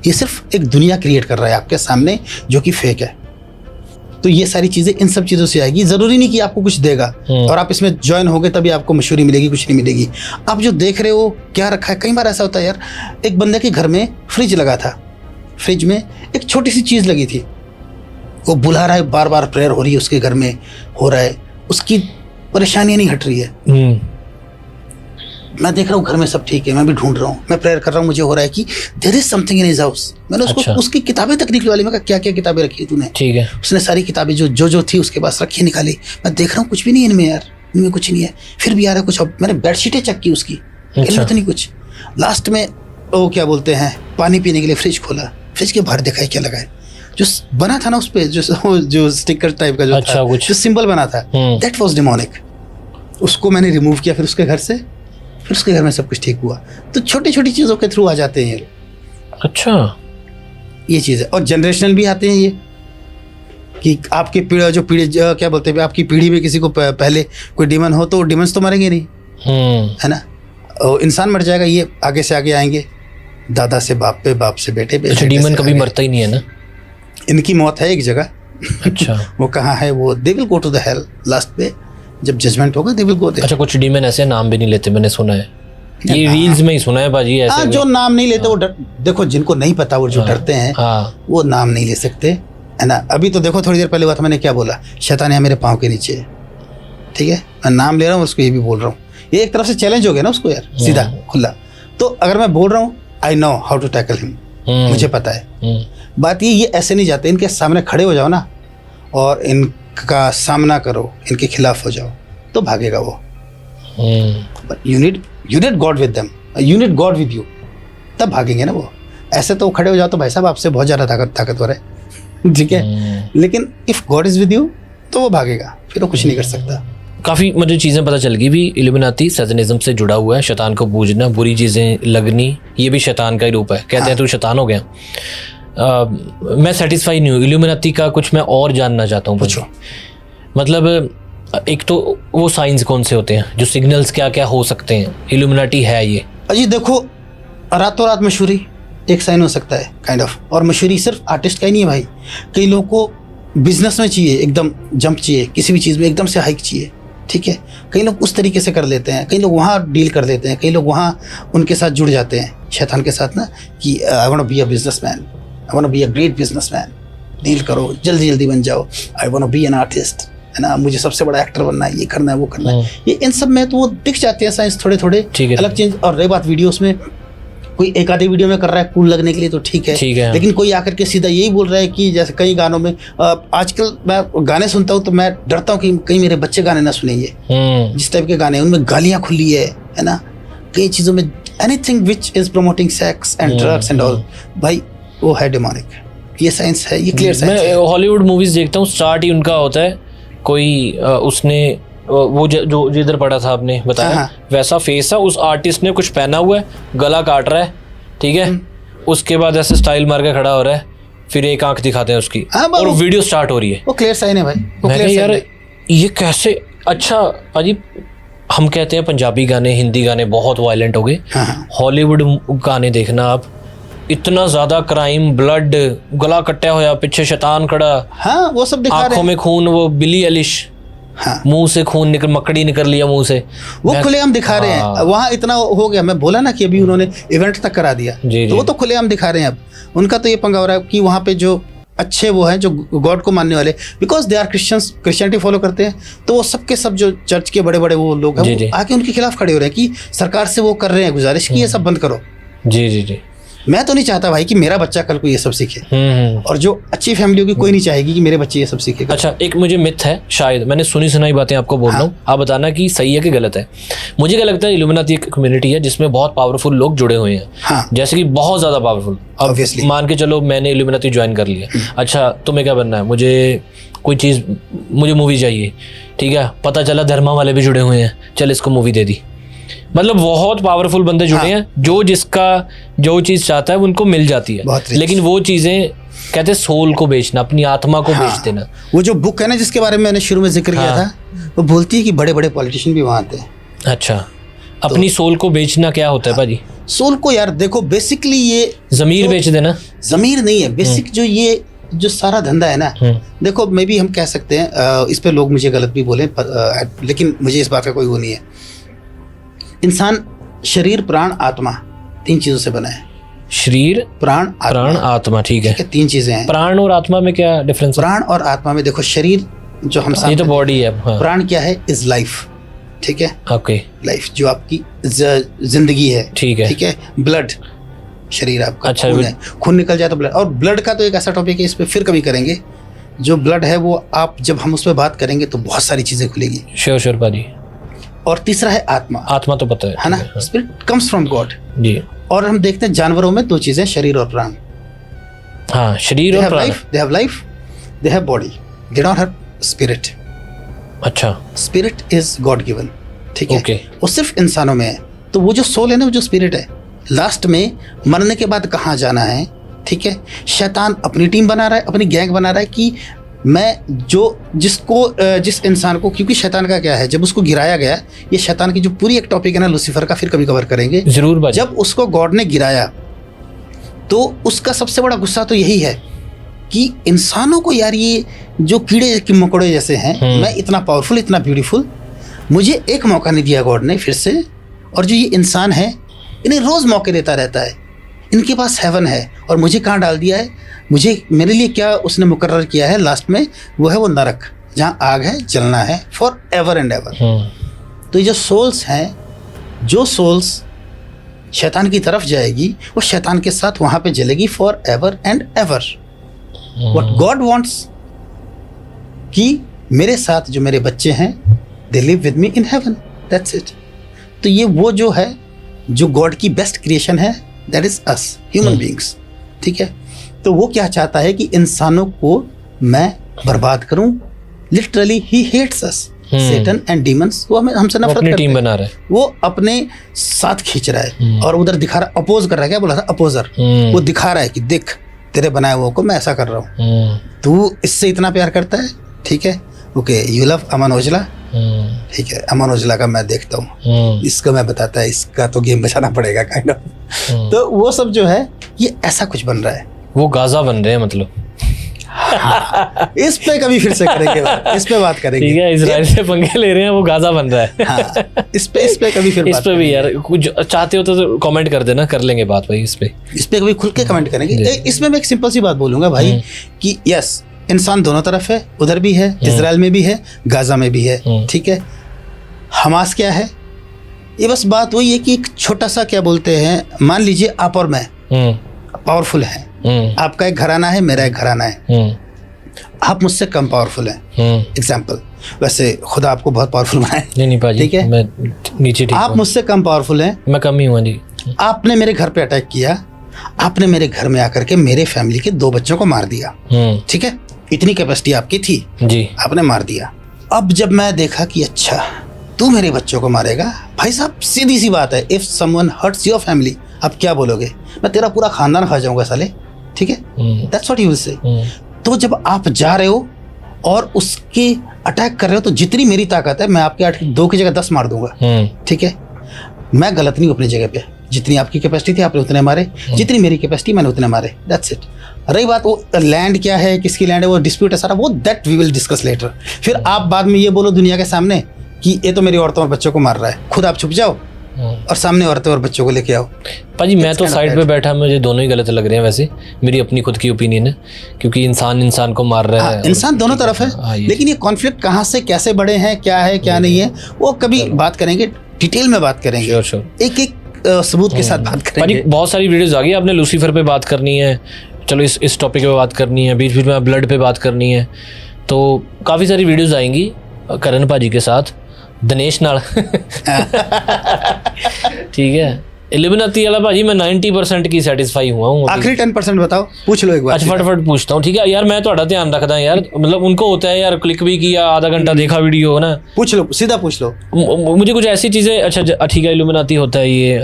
Speaker 2: ये सिर्फ एक दुनिया क्रिएट कर रहा है आपके सामने जो कि फेक है। तो ये सारी चीज़ें इन सब चीज़ों से आएगी। ज़रूरी नहीं कि आपको कुछ देगा और आप इसमें ज्वाइन होगे तभी आपको मशहूरी मिलेगी, कुछ नहीं मिलेगी। आप जो देख रहे हो क्या रखा है, कई बार ऐसा होता है यार, एक बंदे के घर में फ्रिज लगा था, फ्रिज में एक छोटी सी चीज़ लगी थी, वो बुला रहा है, बार बार प्रेयर हो रही है उसके घर में, हो रहा है, उसकी परेशानियाँ नहीं हट रही है। मैं देख रहा हूँ घर में सब ठीक है, मैं भी ढूंढ रहा हूँ, मैं प्रेयर कर रहा हूँ, मुझे हो रहा है कि there is something in his house. मैंने उसको, अच्छा, उसकी किताबें तक निकलवा ली। मैं कहा क्या क्या किताबें रखी है तूने? ठीक है, उसने सारी किताबें जो थी उसके पास रखी, निकाली। मैं देख रहा हूँ कुछ भी नहीं इनमें यार, इनमें कुछ नहीं है, फिर भी आ रहा है कुछ। अब मैंने बेडशीटें चेक की उसकी, इनमें तो नहीं कुछ। लास्ट में वो क्या बोलते हैं, पानी पीने के लिए फ्रिज खोला, फ्रिज के बाहर देखा है क्या लगा है, जो बना था ना उस पर, जो स्टिकर टाइप का जो था, जो सिंबल बना था, दैट वाज डिमोनिक। उसको मैंने रिमूव किया फिर उसके घर से, फिर उसके घर में सब कुछ ठीक हुआ। तो छोटी छोटी चीज़ों के थ्रू आ जाते हैं। अच्छा, ये चीज़ है। और जनरेशनल भी आते हैं ये, कि आपकी पीढ़ी क्या बोलते हैं, आपकी पीढ़ी में किसी को पहले कोई डीमन हो तो डीमंस तो मरेंगे नहीं, है ना। और इंसान मर जाएगा, ये आगे से आगे आएंगे, दादा से बाप पे, बाप से बेटे पे।
Speaker 1: अच्छा, डीमन कभी मरता ही नहीं है ना?
Speaker 2: इनकी मौत है एक जगह।
Speaker 1: अच्छा।
Speaker 2: वो कहाँ है? वो they will go to the hell, last पे जब जजमेंट होगा दे विल गो देयर।
Speaker 1: अच्छा, कुछ डीमन ऐसे नाम भी नहीं लेते, मैंने सुना है, ये रील्स में ही सुना है बाजी ऐसे।
Speaker 2: जो नाम नहीं लेते वो देखो, जिनको नहीं पता वो जो डरते हैं वो नाम नहीं ले सकते, है ना। अभी तो देखो थोड़ी देर पहले हुआ था, मैंने क्या बोला, शैतान है मेरे पाँव के नीचे, ठीक है, मैं नाम ले रहा हूँ, उसको ये भी बोल रहा हूँ। ये एक तरफ से चैलेंज हो गया ना उसको यार, सीधा खुला। तो अगर मैं बोल रहा हूँ I know how to tackle him, मुझे पता है। बात ये ऐसे नहीं जाते, इनके सामने खड़े हो जाओ ना और इनका सामना करो, इनके खिलाफ हो जाओ तो भागेगा वो। But you need God with them, you need God with you, तब भागेंगे ना वो। ऐसे तो खड़े हो जाओ तो भाई साहब आपसे बहुत ज़्यादा ताकतवर है, ठीक है, लेकिन if God is with you तो वो भागेगा, फिर वो कुछ नहीं कर सकता।
Speaker 1: काफ़ी मुझे चीज़ें पता चल गई भी, इल्यूमिनाती सैतानिज्म से जुड़ा हुआ है, शैतान को पूजना, बुरी चीज़ें लगनी, ये भी शैतान का ही रूप है। कहते हैं तू शैतान हो गया। मैं सेटिस्फाई नहीं हूँ, इल्यूमिनाती का कुछ मैं और जानना चाहता हूँ।
Speaker 2: पूछो।
Speaker 1: मतलब एक तो वो साइंस कौन से होते हैं, जो सिग्नल्स क्या क्या हो सकते हैं, इल्यूमिनाटी है ये?
Speaker 2: अजी देखो, रातों रात मशहूरी एक साइन हो सकता है काइंड ऑफ, और मशहूरी सिर्फ आर्टिस्ट का ही नहीं है भाई, कई लोगों को बिजनेस में चाहिए, एकदम जंप चाहिए, किसी भी चीज़ में एकदम से हाइक चाहिए, ठीक है, कई लोग उस तरीके से कर लेते हैं, कई लोग वहाँ डील कर लेते हैं, कई लोग वहाँ उनके साथ जुड़ जाते हैं शैतान के साथ ना, कि I want to be a businessman, I want to be a great businessman, deal करो, जल्दी जल्दी बन जाओ, I want to be an artist, है ना, मुझे सबसे बड़ा एक्टर बनना है, ये करना है, वो करना है, ये इन सब में तो वो दिख जाते हैं साइंस थोड़े थोड़े अलग चेंज। और रही बात वीडियोस में, कोई एक आधे वीडियो में कर रहा है कूल लगने के लिए तो ठीक है, लेकिन कोई आकर के सीधा यही बोल रहा है कि जैसे कई गानों में, आजकल मैं गाने सुनता हूँ तो मैं डरता हूँ कि कहीं मेरे बच्चे गाने ना सुनेंगे, जिस टाइप के गाने उनमें गालियाँ खुली है ना, कई चीज़ों में anything which is promoting sex and drugs and all, भाई वो है डेमोनिक, ये साइंस है, ये क्लियर साइंस है।
Speaker 1: मैं हॉलीवुड मूवीज देखता हूँ, स्टार्ट ही उनका होता है, कोई उसने वो जो जिधर पड़ा था आपने बताया वैसा फेस था, उस आर्टिस्ट ने कुछ पहना हुआ है, गला काट रहा है, ठीक है, उसके बाद ऐसे स्टाइल मार के खड़ा हो रहा है, फिर एक आंख दिखाते हैं उसकी और वीडियो स्टार्ट हो रही है,
Speaker 2: वो क्लियर साइन है भाई, वो
Speaker 1: क्लियर यार ये कैसे। अच्छा अजीब, हम कहते हैं पंजाबी गाने, हिंदी गाने बहुत वायलेंट हो गए, हॉलीवुड गाने देखना आप, इतना ज्यादा क्राइम, ब्लड, गला कट्टा होया, पीछे शैतान खड़ा,
Speaker 2: हाँ वो सब दिखा रहे हैं,
Speaker 1: आंखों में खून, वो बिली एलिश,
Speaker 2: हाँ,
Speaker 1: मुंह से खून निकल, मकड़ी निकल लिया मुंह से,
Speaker 2: वो खुलेआम दिखा रहे हैं। वहाँ इतना हो गया, मैं बोला ना कि अभी उन्होंने इवेंट तक करा दिया, तो वो तो खुलेआम दिखा रहे हैं। अब उनका तो ये पंगा हो रहा है कि वहाँ पे जो अच्छे वो हैं, जो गॉड को मानने वाले, because they are Christians, Christianity follow करते हैं, तो वो सबके सब जो चर्च के बड़े बड़े वो लोग हैं आके उनके खिलाफ खड़े हो रहे हैं कि सरकार से वो कर रहे हैं गुजारिश कि ये सब बंद करो।
Speaker 1: जी जी जी,
Speaker 2: मैं तो नहीं चाहता भाई कि मेरा बच्चा कल को ये सब सीखे, और जो अच्छी फैमिली होगी कोई नहीं चाहेगी कि मेरे बच्चे ये सब सीखे।
Speaker 1: अच्छा, एक मुझे मिथ है, शायद मैंने सुनी सुनाई बातें आपको बोल रहा हूँ, आप बताना कि सही है कि गलत है। मुझे क्या लगता है, इल्यूमिनाती एक कम्युनिटी है जिसमें बहुत पावरफुल लोग जुड़े हुए हैं, जैसे कि बहुत ज्यादा पावरफुल। अब मान के चलो मैंने इल्यूमिनाती ज्वाइन कर लिया, अच्छा तुम्हें क्या बनना है, मुझे कोई चीज़, मुझे मूवी चाहिए, ठीक है, पता चला धर्मा वाले भी जुड़े हुए हैं, चल इसको मूवी दे दी। मतलब बहुत पावरफुल बंदे जुड़े हैं, जो जिसका जो चीज़ चाहता है उनको मिल जाती है, लेकिन वो चीज़ें कहते हैं सोल को बेचना, अपनी आत्मा को बेच देना।
Speaker 2: वो जो बुक है ना जिसके बारे में मैंने शुरू में जिक्र किया था, वो बोलती है कि बड़े बड़े पॉलिटिशियन भी वहाँ आते हैं।
Speaker 1: अच्छा, अपनी सोल को बेचना क्या होता है भाजी?
Speaker 2: सोल को यार देखो, बेसिकली ये
Speaker 1: जमीर बेच देना,
Speaker 2: जमीर नहीं है, बेसिक जो ये जो सारा धंधा है ना, देखो मे भी हम कह सकते हैं, इस पे लोग मुझे गलत भी बोले, लेकिन मुझे इस बात का कोई वो नहीं है। इंसान शरीर, प्राण, आत्मा, 3 चीजों से बना है।
Speaker 1: शरीर,
Speaker 2: प्राण,
Speaker 1: आत्मा, ठीक है,
Speaker 2: 3 चीजें हैं।
Speaker 1: प्राण और आत्मा में क्या डिफरेंस है?
Speaker 2: प्राण और आत्मा में देखो, शरीर जो हम
Speaker 1: ये तो बॉडी है,
Speaker 2: प्राण क्या है, इज लाइफ, ठीक है,
Speaker 1: ओके, लाइफ
Speaker 2: जो आपकी जिंदगी है, ठीक है, ब्लड, शरीर आपका, अच्छा, खून है, खून निकल जाए तो ब्लड, और ब्लड का तो एक ऐसा टॉपिक है, इस पे फिर कभी करेंगे। जो ब्लड है वो आप जब हम उस पर बात करेंगे तो बहुत सारी चीजें खुलेगी।
Speaker 1: श्योर भाजी।
Speaker 2: और तीसरा है आत्मा।
Speaker 1: आत्मा तो पता
Speaker 2: है ना, स्पिरिट कम्स फ्रॉम गॉड
Speaker 1: जी।
Speaker 2: और हम देखते हैं जानवरों में 2 चीजें, शरीर और प्राण।
Speaker 1: हाँ, शरीर और प्राण।
Speaker 2: They have life, they have body, they don't have spirit.
Speaker 1: अच्छा,
Speaker 2: स्पिरिट इज गॉड गिवन, ठीक है,
Speaker 1: okay.
Speaker 2: वो सिर्फ इंसानों में है। तो वो जो सोल है ना, वो जो स्पिरिट है, लास्ट में मरने के बाद कहाँ जाना है, ठीक है, शैतान अपनी टीम बना रहा है, अपनी गैंग बना रहा है कि मैं जिस इंसान को, क्योंकि शैतान का क्या है, जब उसको गिराया गया, ये शैतान की जो पूरी एक टॉपिक है ना लूसीफर का, फिर कभी कवर करेंगे
Speaker 1: जरूर भाई।
Speaker 2: जब उसको गॉड ने गिराया तो उसका सबसे बड़ा गुस्सा तो यही है कि इंसानों को यार ये जो कीड़े की मकोड़े जैसे हैं, मैं इतना पावरफुल, इतना ब्यूटीफुल, मुझे एक मौका नहीं दिया गॉड ने फिर से, और जो ये इंसान है इन्हें रोज मौके देता रहता है, इनके पास हेवन है और मुझे कहाँ डाल दिया है, मेरे लिए क्या उसने मुकर्रर किया है लास्ट में, वो है वो नरक, जहाँ आग है, जलना है फॉर एवर एंड एवर। तो ये जो सोल्स हैं, जो सोल्स शैतान की तरफ जाएगी वो शैतान के साथ वहाँ पे जलेगी forever and ever. What God wants कि मेरे साथ जो मेरे बच्चे हैं, they live with me in heaven, that's it. तो ये वो जो है, जो गॉड की बेस्ट क्रिएशन है, that is us human beings, ठीक है। तो वो क्या चाहता है कि इंसानों को मैं बर्बाद करूं, लिटरली ही hates us, Satan and demons, वो हमें हमसे नफरत करते हैं,
Speaker 1: टीम बना रहा है,
Speaker 2: वो अपने साथ खींच रहा है और उधर दिखा रहा, अपोज कर रहा है, क्या बोला था, अपोजर, वो दिखा रहा है कि देख तेरे बनाए हुए को मैं ऐसा कर रहा हूँ, तू इससे इतना प्यार करता है, ठीक है, ओके, यू लव अमन ओजला, ठीक है, अमन ओजला का मैं देखता हूँ, इसका मैं बताता है, इसका तो गेम बचाना पड़ेगा काइंड ऑफ। तो वो सब जो है ये ऐसा कुछ बन रहा है,
Speaker 1: वो गाजा बन रहे हैं मतलब।
Speaker 2: इस पे कभी फिर से करेंगे इस पे बात करेंगे,
Speaker 1: ठीक है, इजराइल से पंगे ले रहे हैं, वो गाजा बन रहा है।
Speaker 2: हाँ, इस पे कभी फिर
Speaker 1: इस पे भी यार कुछ चाहते हो तो कमेंट कर देना, कर लेंगे बात भाई, इस पे कभी
Speaker 2: खुल के कमेंट करेंगे। इसमें मैं एक सिंपल सी बात बोलूंगा भाई कि यस, इंसान दोनों तरफ है, उधर भी है, इजराइल में भी है, गाजा में भी है, ठीक है। हमास क्या है, ये बस बात वही है कि एक छोटा सा क्या बोलते हैं, मान लीजिए आप और मैं पावरफुल हैं, आपका एक घराना है, मेरा एक घराना है, आप मुझसे कम पावरफुल हैं, एग्जाम्पल, वैसे खुदा आपको बहुत पावरफुल बनाए,
Speaker 1: नहीं पाजी, ठीक है, मैं नीचे ठीक,
Speaker 2: आप मुझसे कम पावरफुल हैं,
Speaker 1: मैं कम ही हूँ जी।
Speaker 2: आपने मेरे घर पे अटैक किया, आपने मेरे घर में आकर के मेरे फैमिली के 2 बच्चों को मार दिया, ठीक है, इतनी कैपेसिटी आपकी थी जी, आपने मार दिया। अब जब मैं देखा कि अच्छा तू मेरे बच्चों को मारेगा, भाई साहब सीधी सी बात है, if someone hurts your family, आप क्या बोलोगे, मैं तेरा पूरा खानदान खा जाऊंगा साले, ठीक है, that's what you will say. तो जब आप जा रहे हो और उसके अटैक कर रहे हो, तो जितनी मेरी ताकत है मैं आपके 2 की जगह 10 मार दूंगा, ठीक है, मैं गलत नहीं हूँ अपनी जगह पे, जितनी आपकी कैपेसिटी थी आपने उतने मारे, जितनी मेरी कैपेसिटी मैंने उतने मारे, दैट्स इट। रही बात वो लैंड क्या है, किसकी लैंड है, वो डिस्प्यूट है सारा, वो that we will discuss later. फिर आप बाद में ये बोलो दुनिया के सामने कि ये तो मेरी औरतों और बच्चों को मार रहा है, खुद आप छुप जाओ और सामने औरतें और बच्चों को लेके आओ।
Speaker 1: पाजी मैं तो साइड पे बैठा, मुझे दोनों ही गलत लग रहे हैं, वैसे मेरी अपनी खुद की ओपिनियन है, क्योंकि इंसान को मार रहा है,
Speaker 2: इंसान दोनों तरफ है, लेकिन ये कॉन्फ्लिक्ट कहाँ से कैसे बड़े हैं, क्या है क्या नहीं है, वो कभी बात करेंगे, डिटेल में बात करेंगे, एक एक सबूत के साथ बात करेंगे।
Speaker 1: बहुत सारी वीडियोस आ गई, आपने लूसीफर पे बात करनी है, चलो इस टॉपिक पे बात करनी है, बीच बीच में ब्लड पे बात करनी है, तो काफ़ी सारी वीडियोस आएंगी करण पाजी के साथ, दिनेश नाल ठीक है। इल्यूमिनाती वाला भाजी मैं 90% की सैटिस्फाई हुआ हूँ,
Speaker 2: आखिरी 10% बताओ, पूछ लो एक बार।
Speaker 1: अच्छा फटाफट पूछता हूँ, ठीक है यार, मैं थोड़ा ध्यान रखता हूँ यार, मतलब उनको होता है यार क्लिक भी किया, आधा घंटा देखा वीडियो ना,
Speaker 2: पूछ लो, सीधा पूछ लो।
Speaker 1: मुझे कुछ ऐसी चीज़ें, अच्छा ठीक है, इल्यूमिनाती होता है ये,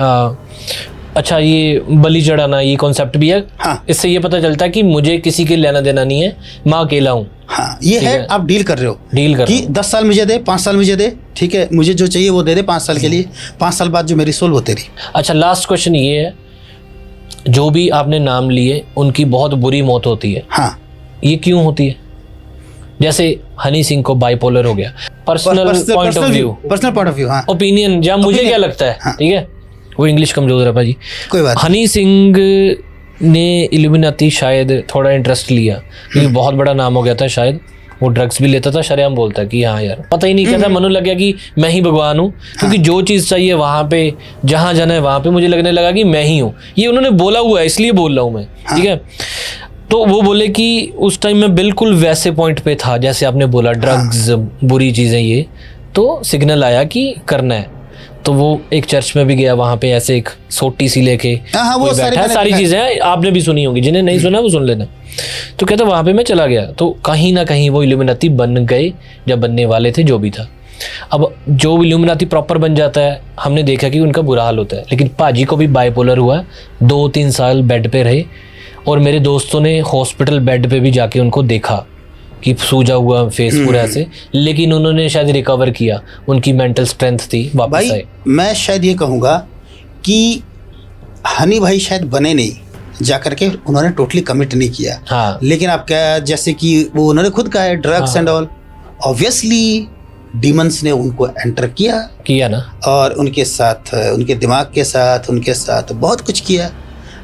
Speaker 1: अच्छा ये बलि चढ़ाना, ये कॉन्सेप्ट भी है,
Speaker 2: हाँ।
Speaker 1: इससे ये पता चलता है कि मुझे किसी के लेना देना नहीं है, मैं अकेला हूँ,
Speaker 2: हाँ, ये है, आप डील कर रहे हो,
Speaker 1: डील कर
Speaker 2: कि 10 साल मुझे दे, 5 साल मुझे दे, ठीक है, मुझे जो चाहिए वो दे दे 5 साल के लिए, 5 साल बाद जो मेरी सोल वो तेरी।
Speaker 1: अच्छा लास्ट क्वेश्चन ये है, जो भी आपने नाम लिए उनकी बहुत बुरी मौत होती है,
Speaker 2: हाँ,
Speaker 1: ये क्यों होती है? जैसे हनी सिंह को बाइपोलर हो गया, पर्सनल पॉइंट ऑफ व्यू,
Speaker 2: हाँ,
Speaker 1: ओपिनियन, जहाँ मुझे क्या लगता है, ठीक है, वो इंग्लिश कमजोर है भाजी,
Speaker 2: कोई बात।
Speaker 1: हनी सिंह ने इल्यूमिनाती शायद थोड़ा इंटरेस्ट लिया, क्योंकि बहुत बड़ा नाम हो गया था, शायद वो ड्रग्स भी लेता था, शरेआम बोलता कि हाँ यार पता ही नहीं क्या था, मनु लग गया कि मैं ही भगवान हूँ, क्योंकि जो चीज़ चाहिए वहाँ पे, जहाँ जाना है वहाँ पे, मुझे लगने लगा कि मैं ही हूँ, ये उन्होंने बोला हुआ है इसलिए बोल रहा हूँ मैं, ठीक है। तो वो बोले कि उस टाइम में बिल्कुल वैसे पॉइंट पे था जैसे आपने बोला, ड्रग्स बुरी चीज़ें, ये तो सिग्नल आया कि करना है, तो वो एक चर्च में भी गया, वहाँ पे ऐसे एक सोटी सी लेके
Speaker 2: वो
Speaker 1: सारी चीज़ें आपने भी सुनी होंगी, जिन्हें नहीं सुना वो सुन लेना। तो कहता वहाँ पे मैं चला गया, तो कहीं ना कहीं वो इल्यूमिनाती बन गए, जब बनने वाले थे जो भी था। अब जो इल्यूमिनाती प्रॉपर बन जाता है, हमने देखा कि उनका बुरा हाल होता है, लेकिन पाजी को भी बाइपोलर हुआ, 2-3 साल बेड पे रहे, और मेरे दोस्तों ने हॉस्पिटल बेड पे भी जाके उनको देखा कि सूजा हुआ फेस पूरा ऐसे, लेकिन उन्होंने शायद रिकवर किया, उनकी मेंटल स्ट्रेंथ थी, वापस
Speaker 2: भाई
Speaker 1: आए।
Speaker 2: मैं शायद ये कहूँगा कि हनी भाई शायद बने नहीं, जा करके उन्होंने टोटली कमिट नहीं किया।
Speaker 1: हाँ
Speaker 2: लेकिन आप क्या, जैसे कि वो उन्होंने खुद कहा है drugs and all, obviously demons ने उनको एंटर किया
Speaker 1: ना,
Speaker 2: और उनके साथ, उनके दिमाग के साथ, उनके साथ बहुत कुछ किया।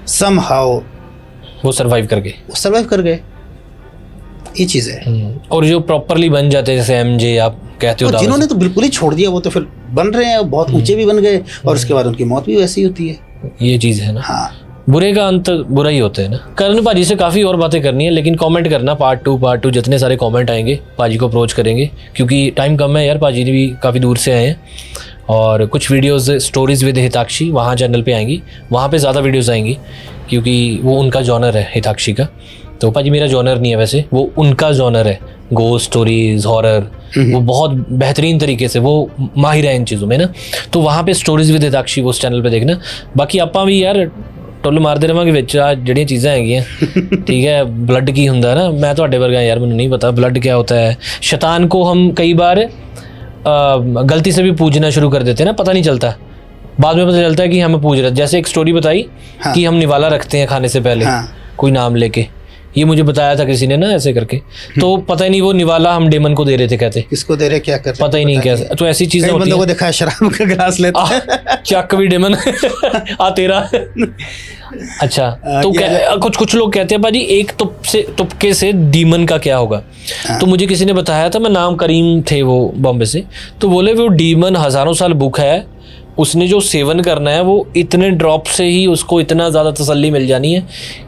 Speaker 2: समहाउ
Speaker 1: वो सरवाइव कर गए।
Speaker 2: वो सर्वाइव कर गए। ये चीज़ है।
Speaker 1: और जो प्रॉपरली बन जाते हैं, जैसे एमजे आप कहते हो,
Speaker 2: और जिन्होंने तो बिल्कुल ही छोड़ दिया वो तो फिर बन रहे हैं, बहुत ऊंचे भी बन गए, और उसके बाद उनकी मौत भी वैसी होती है।
Speaker 1: ये चीज़ है ना।
Speaker 2: हाँ,
Speaker 1: बुरे का अंत बुरा ही होता है ना। करण भाजी से काफ़ी और बातें करनी है, लेकिन कमेंट करना पार्ट टू जितने सारे कमेंट आएंगे पाजी को अप्रोच करेंगे, क्योंकि टाइम कम है यार, पाजी भी काफ़ी दूर से आए हैं। और कुछ वीडियोस स्टोरीज विद हिताक्षी वहाँ चैनल पे आएंगी, वहाँ पे ज़्यादा वीडियोस आएंगी, क्योंकि वो उनका जॉनर है हिताक्षी का। तो पाजी मेरा जॉनर नहीं है वैसे, वो उनका जॉनर है, गोस्ट स्टोरीज, हॉरर, वो बहुत बेहतरीन तरीके से वो माहिर है इन चीज़ों में ना। तो वहाँ पे स्टोरीज विद हिताक्षी वो उस चैनल पे देखना। बाकी ਆਪਾਂ ਵੀ ਯਾਰ ਟੁੱਲ ਮਾਰਦੇ ਰਵਾਂਗੇ ਵਿੱਚ ਆ ਜਿਹੜੀਆਂ ਚੀਜ਼ਾਂ ਹੈਗੀਆਂ, ठीक है। ब्लड की ਹੁੰਦਾ ना, मैं ਤੁਹਾਡੇ ਵਰਗਾ यार, ਮੈਨੂੰ नहीं पता ब्लड क्या होता है। शैतान को हम कई बार गलती से भी पूजना शुरू कर देते हैं ना, पता नहीं चलता, बाद में पता चलता है कि हमें पूज रहे। जैसे एक स्टोरी बताई कि हम निवाला रखते हैं खाने से पहले, कोई नाम लेके, ये मुझे बताया था किसी ने ना ऐसे करके, तो पता ही नहीं वो निवाला हम डेमन को दे रहे थे, कहते
Speaker 2: किसको दे रहे, क्या कर रहे,
Speaker 1: पता ही नहीं कैसे। तो ऐसी चीजें होती
Speaker 2: बंदों को देखा है शराब का गिलास लेते हैं,
Speaker 1: चक भी डेमन आ तेरा। अच्छा, तो कुछ लोग कहते हैं भाजी एक तुपके से डीमन का क्या होगा। तो मुझे किसी ने बताया था, मैं नाम करीम थे वो बॉम्बे से, तो बोले वो डीमन हजारों साल भूखा है, उसने जो सेवन करना है वो इतने ड्रॉप से ही उसको इतना ज़्यादा तसल्ली मिल जानी है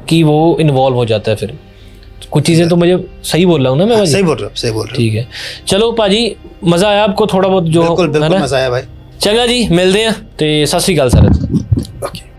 Speaker 1: कि वो इन्वॉल्व हो जाता है। फिर कुछ चीज़ें तो मुझे सही बोल रहा हूँ ना मैं भाजी?
Speaker 2: सही बोल रहा हूँ।
Speaker 1: ठीक है, चलो भाजी मज़ा आया आपको थोड़ा बहुत जो?
Speaker 2: बिल्कुल मज़ा आया भाई।
Speaker 1: चंगा जी, मिलते हैं, तो सत श्री अकाल सर।
Speaker 2: ओके।